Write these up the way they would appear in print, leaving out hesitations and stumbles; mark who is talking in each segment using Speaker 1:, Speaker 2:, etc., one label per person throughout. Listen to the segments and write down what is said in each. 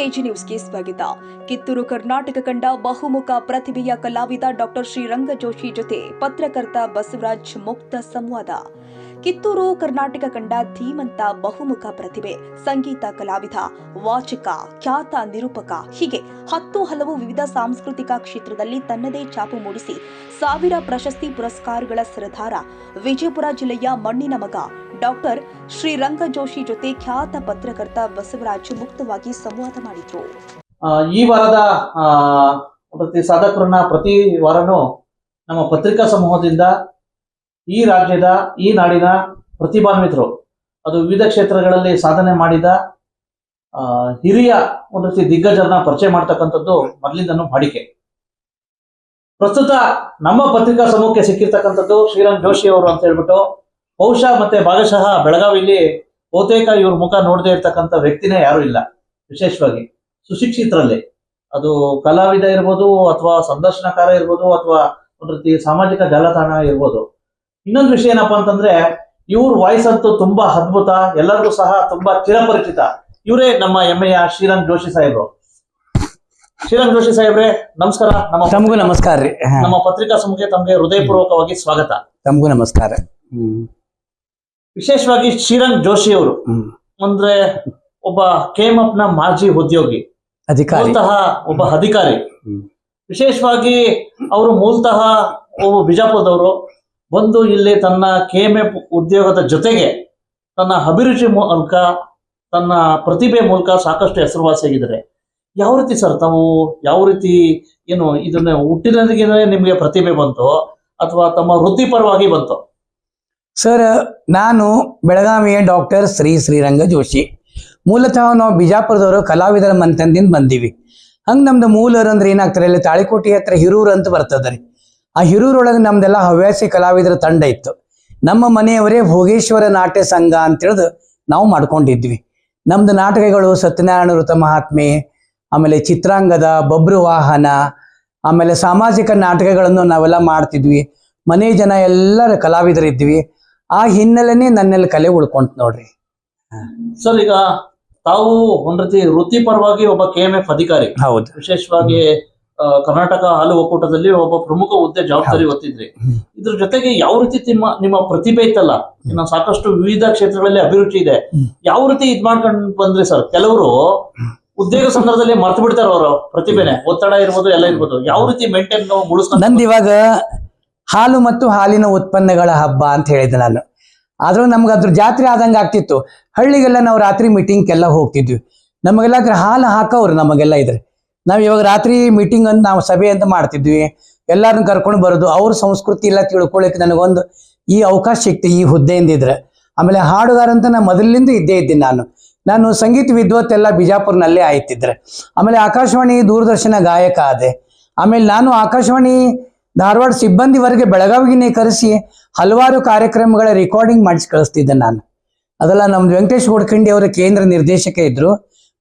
Speaker 1: KG ನ್ಯೂಸ್ಗೆ ಸ್ವಾಗತ. ಕಿತ್ತೂರು ಕರ್ನಾಟಕ ಕಂಡ ಬಹುಮುಖ ಪ್ರತಿಭೆಯ ಕಲಾವಿದ ಡಾಕ್ಟರ್ ಶ್ರೀರಂಗ ಜೋಶಿ ಜೊತೆ ಪತ್ರಕರ್ತ ಬಸವರಾಜ್ ಮುಕ್ತ ಸಂವಾದ. ಕಿತ್ತೂರು ಕರ್ನಾಟಕ ಕಂಡ ಧೀಮಂತ ಬಹುಮುಖ ಪ್ರತಿಭೆ, ಸಂಗೀತ ಕಲಾವಿದ, ವಾಚಕ, ಖ್ಯಾತ ನಿರೂಪಕ, ಹೀಗೆ ಹಲವು ವಿವಿಧ ಸಾಂಸ್ಕೃತಿಕ ಕ್ಷೇತ್ರದಲ್ಲಿ ತನ್ನದೇ ಛಾಪು ಮೂಡಿಸಿ ಸಾವಿರ ಪ್ರಶಸ್ತಿ ಪುರಸ್ಕಾರಗಳ ಸರದಾರ ವಿಜಯಪುರ ಜಿಲ್ಲೆಯ ಮಣ್ಣಿನ ಮಗ ಡಾಕ್ಟರ್ ಶ್ರೀರಂಗ ಜೋಶಿ ಜೊತೆ ಖ್ಯಾತ ಪತ್ರಕರ್ತ ಬಸವರಾಜ್ ಮುಕ್ತವಾಗಿ ಸಂವಾದ ಮಾಡಿದ್ರು.
Speaker 2: ಈ ವಾರದ ಪ್ರತಿ ಸಾಧಕರನ್ನ ಪ್ರತಿ ವಾರನೂ ನಮ್ಮ ಪತ್ರಿಕಾ ಸಮೂಹದಿಂದ ಈ ರಾಜ್ಯದ ಈ ನಾಡಿನ ಪ್ರತಿಭಾನ್ವಿತರು, ಅದು ವಿವಿಧ ಕ್ಷೇತ್ರಗಳಲ್ಲಿ ಸಾಧನೆ ಮಾಡಿದ ಹಿರಿಯ ಒಂದು ರೀತಿ ದಿಗ್ಗಜರನ್ನ ಪರಿಚಯ ಮಾಡ್ತಕ್ಕಂಥದ್ದು ಮೊದಲಿಂದನೂ ವಾಡಿಕೆ. ಪ್ರಸ್ತುತ ನಮ್ಮ ಪತ್ರಿಕಾ ಸಮೂಹಕ್ಕೆ ಸಿಕ್ಕಿರ್ತಕ್ಕಂಥದ್ದು ಶ್ರೀರಂಗ ಜೋಶಿ ಅವರು ಅಂತ ಹೇಳ್ಬಿಟ್ಟು, ಬಹುಶಃ ಮತ್ತೆ ಭಾಗಶಃ ಬೆಳಗಾವಿಯಲ್ಲಿ ಬಹುತೇಕ ಇವ್ರ ಮುಖ ನೋಡದೇ ಇರ್ತಕ್ಕಂಥ ವ್ಯಕ್ತಿನೇ ಯಾರು ಇಲ್ಲ. ವಿಶೇಷವಾಗಿ ಸುಶಿಕ್ಷಿತರಲ್ಲಿ, ಅದು ಕಲಾವಿದ ಇರ್ಬೋದು, ಅಥವಾ ಸಂದರ್ಶನಕಾರ ಇರ್ಬೋದು, ಅಥವಾ ಒಂದು ರೀತಿ ಸಾಮಾಜಿಕ ಜಾಲತಾಣ ಇರ್ಬೋದು. ಇನ್ನೊಂದು ವಿಷಯ ಏನಪ್ಪಾ ಅಂತಂದ್ರೆ, ಇವ್ರ ವಾಯ್ಸ್ ಅಂತೂ ತುಂಬಾ ಅದ್ಭುತ, ಎಲ್ಲರಿಗೂ ಸಹ ತುಂಬಾ ಚಿರಪರಿಚಿತ. ಇವರೇ ನಮ್ಮ ಹೆಮ್ಮೆಯ ಶ್ರೀರಂಗ ಜೋಶಿ ಸಾಹೇಬ್ರು. ಶ್ರೀರಂಗ ಜೋಶಿ ಸಾಹೇಬ್ರೆ, ನಮಸ್ಕಾರ.
Speaker 3: ತಮಗೂ ನಮಸ್ಕಾರ ರೀ.
Speaker 2: ನಮ್ಮ ಪತ್ರಿಕಾ ಸಮೂಹಕ್ಕೆ ತಮಗೆ ಹೃದಯಪೂರ್ವಕವಾಗಿ ಸ್ವಾಗತ.
Speaker 3: ತಮಗೂ ನಮಸ್ಕಾರ.
Speaker 2: ವಿಶೇಷವಾಗಿ ಶ್ರೀರಂಗ ಜೋಶಿ ಅವರು ಅಂದ್ರೆ ಒಬ್ಬ KMF ನ ಮಾಜಿ ಉದ್ಯೋಗಿ, ಮೂಲತಃ ಒಬ್ಬ ಅಧಿಕಾರಿ. ವಿಶೇಷವಾಗಿ ಅವರು ಮೂಲತಃ ಒಬ್ಬ ಬಿಜಾಪುರದವರು ಬಂದು ಇಲ್ಲಿ ತನ್ನ KMF ಉದ್ಯೋಗದ ಜೊತೆಗೆ ತನ್ನ ಅಭಿರುಚಿ ಮೂಲಕ, ತನ್ನ ಪ್ರತಿಭೆ ಮೂಲಕ ಸಾಕಷ್ಟು ಹೆಸರುವಾಸಿಯಾಗಿದ್ದಾರೆ. ಯಾವ ರೀತಿ ಸರ್ ತಾವು ಯಾವ ರೀತಿ ಏನು ಇದನ್ನ ಹುಟ್ಟಿನಿಂದ ನಿಮಗೆ ಪ್ರತಿಭೆ ಬಂತು, ಅಥವಾ ತಮ್ಮ ವೃತ್ತಿಪರವಾಗಿ ಬಂತು?
Speaker 3: ಸರ್, ನಾನು ಬೆಳಗಾವಿಯ ಡಾಕ್ಟರ್ ಶ್ರೀರಂಗ ಜೋಶಿ. ಮೂಲತಃ ನಾವು ಬಿಜಾಪುರದವರು ಕಲಾವಿದರ ಮಂತನದಿಂದ ಬಂದೀವಿ. ಹಂಗೆ ನಮ್ದು ಮೂಲರು ಅಂದ್ರೆ ಏನಾಗ್ತಾರೆ, ಇಲ್ಲಿ ತಾಳಿಕೋಟೆ ಹತ್ರ ಹಿರೂರು ಅಂತ ಬರ್ತದ್ರಿ. ಆ ಹಿರೂರೊಳಗೆ ನಮ್ದೆಲ್ಲ ಹವ್ಯಾಸಿ ಕಲಾವಿದರ ತಂಡ ಇತ್ತು. ನಮ್ಮ ಮನೆಯವರೇ ಭೋಗೇಶ್ವರ ನಾಟ್ಯ ಸಂಘ ಅಂತೇಳಿದು ನಾವು ಮಾಡ್ಕೊಂಡಿದ್ವಿ. ನಮ್ದು ನಾಟಕಗಳು ಸತ್ಯನಾರಾಯಣ ವೃತ ಮಹಾತ್ಮೆ, ಆಮೇಲೆ ಚಿತ್ರಾಂಗದ, ಬಬ್ರು ವಾಹನ, ಆಮೇಲೆ ಸಾಮಾಜಿಕ ನಾಟಕಗಳನ್ನು ನಾವೆಲ್ಲ ಮಾಡ್ತಿದ್ವಿ. ಮನೆ ಜನ ಎಲ್ಲರ ಕಲಾವಿದರಿದ್ವಿ. ಆ ಹಿನ್ನೆಲೆನೇ ನನ್ನೆಲ್ಲ ಕಲೆ ಉಳ್ಕೊಂತ ನೋಡ್ರಿ.
Speaker 2: ಸರ್, ಈಗ ತಾವು ಒಂದ್ ರೀತಿ ವೃತ್ತಿಪರವಾಗಿ ಒಬ್ಬ KMF ಅಧಿಕಾರಿ.
Speaker 3: ಹೌದು.
Speaker 2: ವಿಶೇಷವಾಗಿ ಕರ್ನಾಟಕ ಹಾಲು ಒಕ್ಕೂಟದಲ್ಲಿ ಒಬ್ಬ ಪ್ರಮುಖ ಹುದ್ದೆ ಜವಾಬ್ದಾರಿ ಹೊತ್ತಿದ್ರಿ. ಇದ್ರ ಜೊತೆಗೆ ಯಾವ ರೀತಿ ನಿಮ್ಮ ಪ್ರತಿಭೆ ಇತ್ತಲ್ಲ, ಇನ್ನು ಸಾಕಷ್ಟು ವಿವಿಧ ಕ್ಷೇತ್ರಗಳಲ್ಲಿ ಅಭಿರುಚಿ ಇದೆ, ಯಾವ ರೀತಿ ಇದ್ ಮಾಡ್ಕೊಂಡು ಬಂದ್ರಿ ಸರ್? ಕೆಲವರು ಉದ್ಯೋಗ ಸಂದರ್ಭದಲ್ಲಿ ಮರ್ತು ಬಿಡ್ತಾರೆ ಅವರ ಪ್ರತಿಭೆನೆ, ಒತ್ತಡ ಇರ್ಬೋದು, ಎಲ್ಲ ಇರ್ಬೋದು. ಯಾವ ರೀತಿ ಮೇಂಟೈನ್ ಮುಗಿಸ್ಕೊಂಡು?
Speaker 3: ನಂದು ಇವಾಗ ಹಾಲು ಮತ್ತು ಹಾಲಿನ ಉತ್ಪನ್ನಗಳ ಹಬ್ಬ ಅಂತ ಹೇಳಿದೆ ನಾನು. ಆದ್ರೂ ನಮ್ಗೆ ಅದ್ರ ಜಾತ್ರೆ ಆದಂಗೆ ಆಗ್ತಿತ್ತು. ಹಳ್ಳಿಗೆಲ್ಲ ನಾವು ರಾತ್ರಿ ಮೀಟಿಂಗ್ಗೆಲ್ಲ ಹೋಗ್ತಿದ್ವಿ. ನಮಗೆಲ್ಲ ಅದ್ರ ಹಾಲು ಹಾಕೋರು ನಮಗೆಲ್ಲ ಇದ್ರೆ. ನಾವು ಇವಾಗ ರಾತ್ರಿ ಮೀಟಿಂಗ್ ಅಂತ ನಾವು ಸಭೆ ಅಂತ ಮಾಡ್ತಿದ್ವಿ. ಎಲ್ಲರನ್ನ ಕರ್ಕೊಂಡು ಬರೋದು, ಅವ್ರ ಸಂಸ್ಕೃತಿ ಎಲ್ಲ ತಿಳ್ಕೊಳಕ್ಕೆ ನನಗೊಂದು ಈ ಅವಕಾಶ ಸಿಕ್ತು ಈ ಹುದ್ದೆಯಿಂದ ಇದ್ರೆ. ಆಮೇಲೆ ಹಾಡುಗಾರ ಅಂತ ನಾನು ಮೊದಲಿಂದ ಇದ್ದೇ ಇದ್ದೀನಿ. ನಾನು ಸಂಗೀತ ವಿದ್ವತ್ ಎಲ್ಲ ಬಿಜಾಪುರ್ನಲ್ಲೇ ಆಯ್ತಿದ್ರೆ. ಆಮೇಲೆ ಆಕಾಶವಾಣಿ ದೂರದರ್ಶನ ಗಾಯಕ ಆದೆ. ಆಮೇಲೆ ನಾನು ಆಕಾಶವಾಣಿ ಧಾರವಾಡ ಸಿಬ್ಬಂದಿವರೆಗೆ ಬೆಳಗಾವಿಗೆ ಕರೆಸಿ ಹಲವಾರು ಕಾರ್ಯಕ್ರಮಗಳ ರೆಕಾರ್ಡಿಂಗ್ ಮಾಡಿಸಿ ಕಳಿಸ್ತಿದ್ದೆ ನಾನು. ಅದೆಲ್ಲ ನಮ್ದು ವೆಂಕಟೇಶ್ ಗೋಡ್ಖಂಡಿ ಅವರ ಕೇಂದ್ರ ನಿರ್ದೇಶಕ ಇದ್ರು,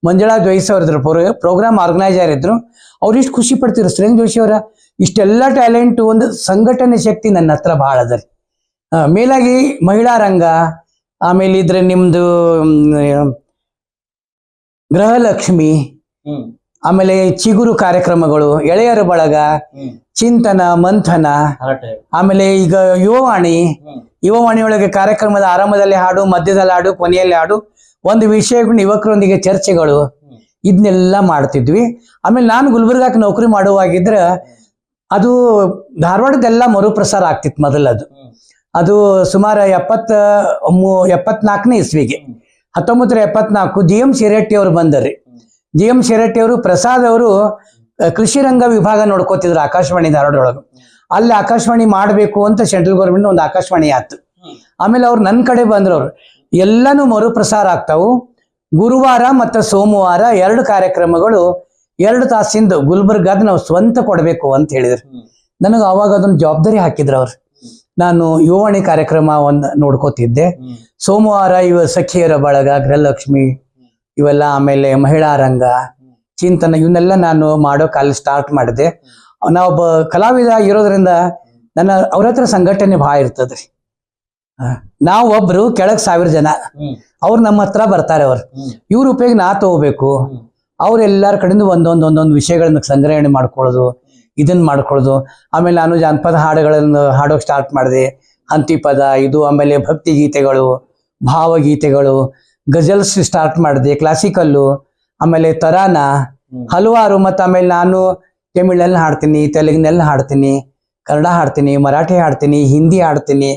Speaker 3: ಮಂಜುಳಾ ದ್ವೈಸ್ ಅವರಿದ್ರು, ಪ್ರೋಗ್ರಾಮ್ ಆರ್ಗನೈಸರ್ ಇದ್ರು. ಅವ್ರು ಇಷ್ಟು ಖುಷಿ ಪಡ್ತಿದ್ರು, ಶ್ರೀರಂಗ ಜೋಶಿ ಅವರ ಇಷ್ಟೆಲ್ಲ ಟ್ಯಾಲೆಂಟ್, ಒಂದು ಸಂಘಟನೆ ಶಕ್ತಿ ನನ್ನ ಹತ್ರ ಭಾಳ ಅದ ರೀ. ಮೇಲಾಗಿ ಮಹಿಳಾ ರಂಗ, ಆಮೇಲೆ ಇದ್ರೆ ನಿಮ್ದು ಗೃಹಲಕ್ಷ್ಮಿ, ಆಮೇಲೆ ಚಿಗುರು ಕಾರ್ಯಕ್ರಮಗಳು, ಎಳೆಯರ ಬಳಗ, ಚಿಂತನ ಮಂಥನ, ಆಮೇಲೆ ಈಗ ಯುವವಾಣಿ ಒಳಗೆ ಕಾರ್ಯಕ್ರಮದ ಆರಂಭದಲ್ಲಿ ಹಾಡು, ಮಧ್ಯದಲ್ಲಿ ಹಾಡು, ಕೊನೆಯಲ್ಲಿ ಹಾಡು, ಒಂದು ವಿಷಯಗಳನ್ನ ಯುವಕರೊಂದಿಗೆ ಚರ್ಚೆಗಳು, ಇದನ್ನೆಲ್ಲ ಮಾಡ್ತಿದ್ವಿ. ಆಮೇಲೆ ನಾನು ಗುಲ್ಬರ್ಗಾಕ್ಕೆ ನೌಕರಿ ಮಾಡುವಾಗಿದ್ರೆ ಅದು ಧಾರವಾಡದೆಲ್ಲ ಮರುಪ್ರಸಾರ ಆಗ್ತಿತ್ತು ಮೊದಲದು. ಅದು ಸುಮಾರು 74ನೇ ಇಸ್ವಿಗೆ, 1974 GM ಶಿರಟ್ಟಿ ಅವರು ಬಂದರ್ರಿ. GM ಶಿರಟ್ಟಿ ಅವರು, ಪ್ರಸಾದ್ ಅವರು ಕೃಷಿ ರಂಗ ವಿಭಾಗ ನೋಡ್ಕೋತಿದ್ರು ಆಕಾಶವಾಣಿ ಧಾರವಾಡ ಒಳಗೆ. ಅಲ್ಲಿ ಆಕಾಶವಾಣಿ ಮಾಡಬೇಕು ಅಂತ ಸೆಂಟ್ರಲ್ ಗೌರ್ಮೆಂಟ್ ಒಂದು ಆಕಾಶವಾಣಿ ಆಯ್ತು. ಆಮೇಲೆ ಅವ್ರು ನನ್ನ ಕಡೆ ಬಂದ್ರು. ಅವ್ರು ಎಲ್ಲಾನು ಮರುಪ್ರಸಾರ ಆಗ್ತಾವು. ಗುರುವಾರ ಮತ್ತು ಸೋಮವಾರ 2 ಕಾರ್ಯಕ್ರಮಗಳು 2 ತಾಸಿಂದ ಗುಲ್ಬರ್ಗಾದ ನಾವು ಸ್ವಂತ ಕೊಡಬೇಕು ಅಂತ ಹೇಳಿದ್ರು. ನನಗೆ ಅವಾಗ ಅದೊಂದು ಜವಾಬ್ದಾರಿ ಹಾಕಿದ್ರು ಅವ್ರು. ನಾನು ಯುವವಾಣಿ ಕಾರ್ಯಕ್ರಮ ಒಂದು ನೋಡ್ಕೋತಿದ್ದೆ. ಸೋಮವಾರ ಸಖಿಯರ ಬಳಗ, ಗೃಹಲಕ್ಷ್ಮಿ ಇವೆಲ್ಲ, ಆಮೇಲೆ ಮಹಿಳಾ ರಂಗ, ಚಿಂತನ, ಇವನ್ನೆಲ್ಲ ನಾನು ಮಾಡೋ ಕಾಲ ಸ್ಟಾರ್ಟ್ ಮಾಡಿದೆ. ನಾವೊಬ್ಬ ಕಲಾವಿದ ಇರೋದ್ರಿಂದ ಅವ್ರ ಹತ್ರ ಸಂಘಟನೆ ಭಾಳ ಇರ್ತದ್ರಿ. ನಾವ್ ಒಬ್ರು ಕೆಳಗ್ 1000 ಜನ, ಅವ್ರು ನಮ್ಮ ಹತ್ರ ಬರ್ತಾರೆ. ಅವ್ರು ಇವ್ರ ಉಪಯೋಗ ನಾ ತಗೋಬೇಕು, ಅವ್ರೆಲ್ಲಾರ ಕಡೆಯಿಂದ ಒಂದೊಂದು ವಿಷಯಗಳನ್ನ ಸಂಗ್ರಹಣೆ ಮಾಡ್ಕೊಳ್ಳೋದು, ಇದನ್ನ ಮಾಡ್ಕೊಳ್ಳೋದು. ಆಮೇಲೆ ನಾನು ಜಾನಪದ ಹಾಡುಗಳನ್ನು ಹಾಡೋಕೆ ಸ್ಟಾರ್ಟ್ ಮಾಡಿದೆ. ಹಂತಿಪದ ಇದು, ಆಮೇಲೆ ಭಕ್ತಿ ಗೀತೆಗಳು, ಭಾವಗೀತೆಗಳು, ಗಜಲ್ಸ್ ಸ್ಟಾರ್ಟ್ ಮಾಡಿದೆ, ಕ್ಲಾಸಿಕಲ್ಲು, ಆಮೇಲೆ ತರಾನ, ಹಲವಾರು. ಮತ್ತು ಆಮೇಲೆ ನಾನು ತಮಿಳಲ್ಲಿ ಹಾಡ್ತೀನಿ, ತೆಲುಗಿನಲ್ಲಿ ಹಾಡ್ತೀನಿ, ಕನ್ನಡ ಹಾಡ್ತೀನಿ, ಮರಾಠಿ ಹಾಡ್ತೀನಿ, ಹಿಂದಿ ಹಾಡ್ತೀನಿ,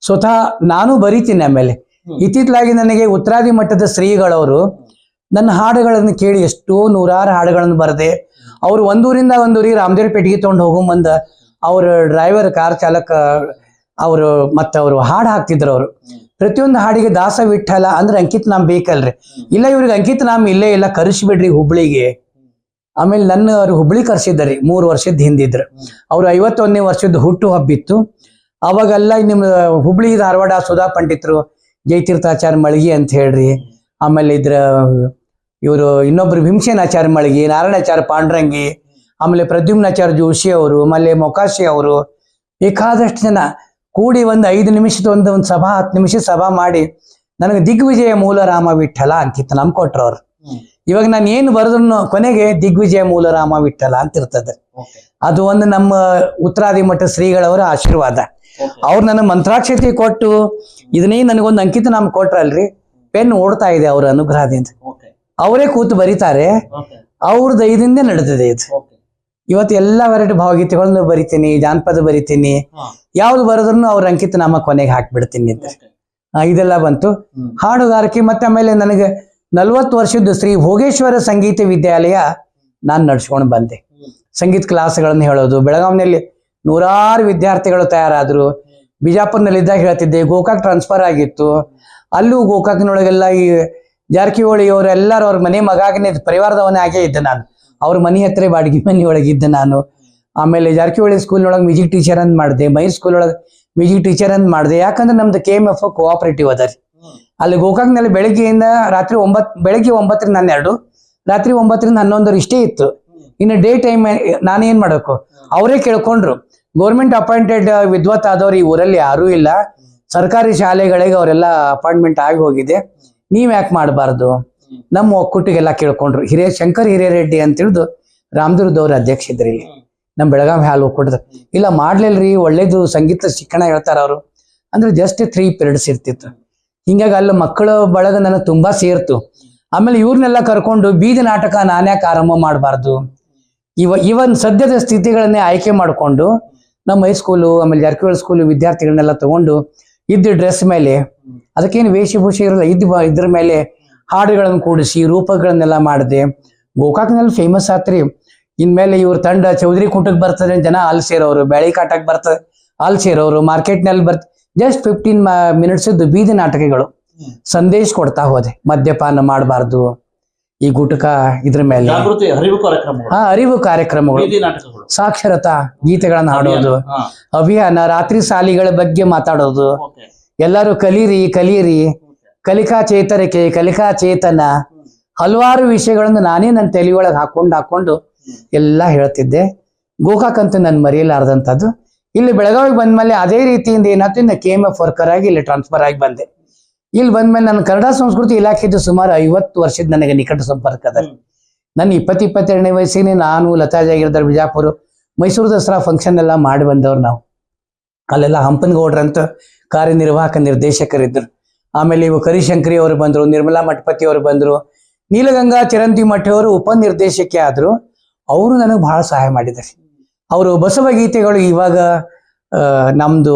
Speaker 3: ಸ್ವತಃ ನಾನು ಬರಿತೀನಿ. ಆಮೇಲೆ ಇತ್ತಿತ್ತಲಾಗಿ ನನಗೆ ಉತ್ತರಾದಿ ಮಟ್ಟದ ಶ್ರೀಗಳವರು ನನ್ನ ಹಾಡುಗಳನ್ನು ಕೇಳಿ ಎಷ್ಟೋ ನೂರಾರು ಹಾಡುಗಳನ್ನು ಬರೆದೆ. ಅವರು ಒಂದೂರಿಂದ ಒಂದೂರಿಗೆ ರಾಮದೇವ್ರ ಪೆಟ್ಟಿಗೆ ತೊಗೊಂಡು ಹೋಗೋ ಮುಂದ ಅವ್ರ ಡ್ರೈವರ್, ಕಾರ್ ಚಾಲಕ ಅವರು ಮತ್ತು ಅವರು ಹಾಡು ಹಾಕ್ತಿದ್ರು. ಅವರು ಪ್ರತಿಯೊಂದು ಹಾಡಿಗೆ ದಾಸ ವಿಠಲ ಅಂದ್ರೆ ಅಂಕಿತ್ ನಾಮ್ ಬೇಕಲ್ರಿ. ಇಲ್ಲ ಇವ್ರಿಗೆ ಅಂಕಿತ್ ನಾಮ್ ಇಲ್ಲೇ ಇಲ್ಲ, ಕರೆಸಿಬಿಡ್ರಿ ಹುಬ್ಳಿಗೆ. ಆಮೇಲೆ ನನ್ನ ಅವ್ರು ಹುಬ್ಳಿ ಕರ್ಸಿದ್ದಾರೆ 3 ವರ್ಷದ ಹಿಂದಿದ್ರು. ಅವ್ರು 51ನೇ ವರ್ಷದ ಹುಟ್ಟು ಹಬ್ಬಿತ್ತು. ಅವಾಗೆಲ್ಲ ನಿಮ್ಮ ಹುಬ್ಳಿ ಧಾರವಾಡ ಸುಧಾ ಪಂಡಿತರು, ಜಯತೀರ್ಥಾಚಾರ್ಯ ಮಳಗಿ ಅಂತ ಹೇಳ್ರಿ, ಆಮೇಲೆ ಇವರು ಇನ್ನೊಬ್ರು ಭೀಮಸೇನಾಚಾರ್ಯ ಮಳಗಿ, ನಾರಾಯಣಾಚಾರ್ಯ ಪಾಂಡ್ರಂಗಿ, ಆಮೇಲೆ ಪ್ರದ್ಯುಮ್ನಾಚಾರ್ಯ ಜೋಶಿ ಅವರು, ಆಮೇಲೆ ಮೊಕಾಶಿ ಅವರು, ಬೇಕಾದಷ್ಟು ಜನ ಕೂಡಿ ಒಂದು 5 ನಿಮಿಷದ ಒಂದು ಸಭಾ 10 ನಿಮಿಷ ಸಭಾ ಮಾಡಿ ನನಗೆ ದಿಗ್ವಿಜಯ ಮೂಲ ರಾಮ ವಿಠಲ ಅಂಕಿತ್ ನಮ್ ಕೊಟ್ರು ಅವ್ರು. ಇವಾಗ ನಾನು ಏನು ಬರೆದ್ರು ಕೊನೆಗೆ ದಿಗ್ವಿಜಯ ಮೂಲ ರಾಮ ವಿಠಲ ಅಂತ ಇರ್ತದೆ. ಅದು ಒಂದು ನಮ್ಮ ಉತ್ತರಾದಿ ಮಠ ಶ್ರೀಗಳವರ ಆಶೀರ್ವಾದ. ಅವ್ರು ನನಗೆ ಮಂತ್ರಾಕ್ಷತೆ ಕೊಟ್ಟು ಇದನ್ನೇ ನನಗೊಂದು ಅಂಕಿತ ನಾಮ ಕೊಟ್ರಲ್ರಿ, ಪೆನ್ ಓಡ್ತಾ ಇದೆ ಅವ್ರ ಅನುಗ್ರಹದಿಂದ. ಅವರೇ ಕೂತು ಬರೀತಾರೆ, ಅವ್ರ ದಯದಿಂದ ನಡೆದಿದೆ ಇದು. ಇವತ್ತು ಎಲ್ಲಾ ವೆರೈಟಿ ಭಾವಗೀತೆಗಳನ್ನು ಬರಿತೀನಿ, ಜಾನಪದ ಬರಿತೀನಿ, ಯಾವ್ದು ಬರೆದ್ರು ಅವ್ರ ಅಂಕಿತ ನಾಮ ಕೊನೆಗೆ ಹಾಕ್ಬಿಡ್ತೀನಿ ಅಂತ. ಇದೆಲ್ಲ ಬಂತು ಹಾಡುಗಾರಿಕೆ. ಮತ್ತೆ ಆಮೇಲೆ ನನಗೆ 40 ವರ್ಷದ ಶ್ರೀ ಭೋಗೇಶ್ವರ ಸಂಗೀತ ವಿದ್ಯಾಲಯ ನಾನು ನಡ್ಸ್ಕೊಂಡು ಬಂದೆ. ಸಂಗೀತ ಕ್ಲಾಸ್ಗಳನ್ನು ಹೇಳೋದು. ಬೆಳಗಾವಿನಲ್ಲಿ ನೂರಾರು ವಿದ್ಯಾರ್ಥಿಗಳು ತಯಾರಾದ್ರು. ಬಿಜಾಪುರ್ನಲ್ಲಿದ್ದಾಗ ಹೇಳ್ತಿದ್ದೆ. ಗೋಕಾಕ್ ಟ್ರಾನ್ಸ್ಫರ್ ಆಗಿತ್ತು, ಅಲ್ಲೂ ಗೋಕಾಕ್ನೊಳಗೆಲ್ಲ ಈ ಜಾರಕಿಹೊಳಿ ಅವರೆಲ್ಲರೂ ಅವ್ರ ಮನೆ ಮಗಾಗಿನೇ ಪರಿವಾರದವನೇ ಆಗೇ ಇದ್ದೆ ನಾನು. ಅವ್ರ ಮನೆ ಹತ್ರ ಬಾಡಿಗೆ ಮನೆ ಒಳಗಿದ್ದೆ ನಾನು. ಆಮೇಲೆ ಜಾರಕಿಹೊಳಿ ಸ್ಕೂಲ್ನೊಳಗೆ ಮ್ಯೂಸಿಕ್ ಟೀಚರ್ ಅಂತ ಮಾಡಿದೆ, ಮೈರ್ ಸ್ಕೂಲ್ ಒಳಗೆ ಮ್ಯೂಸಿಕ್ ಟೀಚರ್ ಅಂತ ಮಾಡಿದೆ. ಯಾಕಂದ್ರೆ ನಮ್ದು KMF ಕೋಆಪರೇಟಿವ್ ಅದ ರೀ. ಅಲ್ಲಿ ಗೋಕಾಕ್ನಲ್ಲಿ ಬೆಳಗ್ಗೆಯಿಂದ ರಾತ್ರಿ 9, ಬೆಳಗ್ಗೆ 9ರಿಂದ 12, ರಾತ್ರಿ 9ರಿಂದ 11 ಇಷ್ಟೇ ಇತ್ತು. ಇನ್ನು ಡೇ ಟೈಮ್ ನಾನೇನ್ ಮಾಡಬೇಕು, ಅವರೇ ಕೇಳ್ಕೊಂಡ್ರು. ಗೌರ್ಮೆಂಟ್ ಅಪಾಯಿಂಟೆಡ್ ವಿದ್ವತ್ ಆದವ್ರು ಈ ಊರಲ್ಲಿ ಯಾರೂ ಇಲ್ಲ, ಸರ್ಕಾರಿ ಶಾಲೆಗಳಿಗೆ ಅವರೆಲ್ಲ ಅಪಾಯಿಂಟ್ಮೆಂಟ್ ಆಗಿ ಹೋಗಿದೆ, ನೀವ್ ಯಾಕೆ ಮಾಡಬಾರ್ದು? ನಮ್ಮ ಒಕ್ಕೂಟಿಗೆಲ್ಲ ಕೇಳ್ಕೊಂಡ್ರು. ಶಂಕರ್ ಹಿರೇರೆಡ್ಡಿ ಅಂತ ತಿಳಿದು ರಾಮದುರ್ಗದವ್ರ ಅಧ್ಯಕ್ಷ ಇದ್ರಿ ಇಲ್ಲಿ ನಮ್ ಬೆಳಗಾವಿ ಹಾಲು ಒಕ್ಕೂಟದ. ಇಲ್ಲ ಮಾಡ್ಲಿಲ್ರಿ, ಒಳ್ಳೇದು ಸಂಗೀತ ಶಿಕ್ಷಣ ಹೇಳ್ತಾರ ಅವರು ಅಂದ್ರೆ ಜಸ್ಟ್ 3 ಪೀರಿಯಡ್ಸ್ ಇರ್ತಿತ್ತು. ಹಿಂಗಾಗಿ ಅಲ್ಲಿ ಮಕ್ಕಳ ಬಳಗ ನನಗೆ ತುಂಬಾ ಸೇರ್ತು. ಆಮೇಲೆ ಇವ್ರನ್ನೆಲ್ಲ ಕರ್ಕೊಂಡು ಬೀದಿ ನಾಟಕ ನಾನ್ಯಾಕೆ ಆರಂಭ ಮಾಡಬಾರ್ದು, ಇವನ್ ಸದ್ಯದ ಸ್ಥಿತಿಗಳನ್ನೇ ಆಯ್ಕೆ ಮಾಡಿಕೊಂಡು ನಮ್ಮ ಹೈಸ್ಕೂಲು ಆಮೇಲೆ ಜಾರಕಿಹೊಳಿ ಸ್ಕೂಲು ವಿದ್ಯಾರ್ಥಿಗಳನ್ನೆಲ್ಲ ತಗೊಂಡು ಇದ್ದ ಡ್ರೆಸ್ ಮೇಲೆ, ಅದಕ್ಕೇನು ವೇಷಭೂಷೆ ಇರಲ್ಲ, ಇದ್ರ ಮೇಲೆ ಹಾಡುಗಳನ್ನು ಕೂಡಿಸಿ ರೂಪಗಳನ್ನೆಲ್ಲ ಮಾಡಿದೆ. ಗೋಕಾಕ್ನಲ್ಲಿ ಫೇಮಸ್ ಆತ್ರಿ. ಇನ್ಮೇಲೆ ಇವ್ರ ತಂಡ ಚೌಧರಿ ಕುಟಕ್ಕೆ ಬರ್ತದೆ, ಜನ ಅಲ್ಲಿ ಸೇರೋರು, ಬೆಳಿ ಕಾಟಕ್ಕೆ ಬರ್ತದೆ ಅಲ್ಲಿ ಸೇರೋರು, ಮಾರ್ಕೆಟ್ನಲ್ಲಿ ಜಸ್ಟ್ 15 ಮಿನಿಟ್ಸ್ ಬೀದಿ ನಾಟಕಗಳು ಸಂದೇಶ ಕೊಡ್ತಾ ಹೋದೆ. ಮದ್ಯಪಾನ ಮಾಡಬಾರ್ದು, ಈ ಗುಟಕ, ಇದ್ರ ಮೇಲೆ ಅರಿವು ಕಾರ್ಯಕ್ರಮಗಳು, ಸಾಕ್ಷರತಾ ಗೀತೆಗಳನ್ನ ಹಾಡೋದು, ಅಭಿಯಾನ, ರಾತ್ರಿ ಸಾಲಿಗಳ ಬಗ್ಗೆ ಮಾತಾಡೋದು, ಎಲ್ಲರೂ ಕಲೀರಿ ಕಲಿಕಾ ಚೇತರಿಕೆ, ಕಲಿಕಾ ಚೇತನ, ಹಲವಾರು ವಿಷಯಗಳನ್ನು ನಾನೇ ನನ್ನ ತಲೆ ಒಳಗೆ ಹಾಕೊಂಡು ಎಲ್ಲ ಹೇಳ್ತಿದ್ದೆ. ಗೋಕಾಕ್ ಅಂತೂ ನನ್ ಮರೆಯಲಾರ್ದಂಥದ್ದು. ಇಲ್ಲಿ ಬೆಳಗಾವಿಗೆ ಬಂದ್ಮೇಲೆ ಅದೇ ರೀತಿಯಿಂದ ಏನಾಯ್ತು, ಇನ್ನು KMF ವರ್ಕರ್ ಆಗಿ ಇಲ್ಲಿ ಟ್ರಾನ್ಸ್ಫರ್ ಆಗಿ ಬಂದೆ. ಇಲ್ಲಿ ಬಂದ್ಮೇಲೆ ನನ್ನ ಕನ್ನಡ ಸಂಸ್ಕೃತಿ ಇಲಾಖೆದು ಸುಮಾರು 50 ವರ್ಷದ ನನಗೆ ನಿಕಟ ಸಂಪರ್ಕ ಅದ. ನನ್ನ 22ನೇ ವಯಸ್ಸಿಗೆ ನಾನು, ಲತಾ ಜಾಗೀರ್ದಾರ್, ಬಿಜಾಪುರ, ಮೈಸೂರು ದಸರಾ ಫಂಕ್ಷನ್ ಎಲ್ಲ ಮಾಡಿ ಬಂದವ್ರು ನಾವು. ಅಲ್ಲೆಲ್ಲ ಹಂಪನಗೌಡ್ರಂತ ಕಾರ್ಯನಿರ್ವಾಹಕ ನಿರ್ದೇಶಕರಿದ್ರು. ಆಮೇಲೆ ಇವು ಕರಿಶಂಕರಿ ಅವರು ಬಂದ್ರು, ನಿರ್ಮಲಾ ಮಠಪತಿ ಅವರು ಬಂದ್ರು, ನೀಲಗಂಗಾ ಚಿರಂತಿ ಮಠ ಅವರು ಉಪನಿರ್ದೇಶಕಿ ಆದ್ರು. ಅವರು ನನಗೆ ಬಹಳ ಸಹಾಯ ಮಾಡಿದ್ದಾರೆ. ಅವರು ಬಸವ ಗೀತೆಗಳು, ಇವಾಗ ನಮ್ದು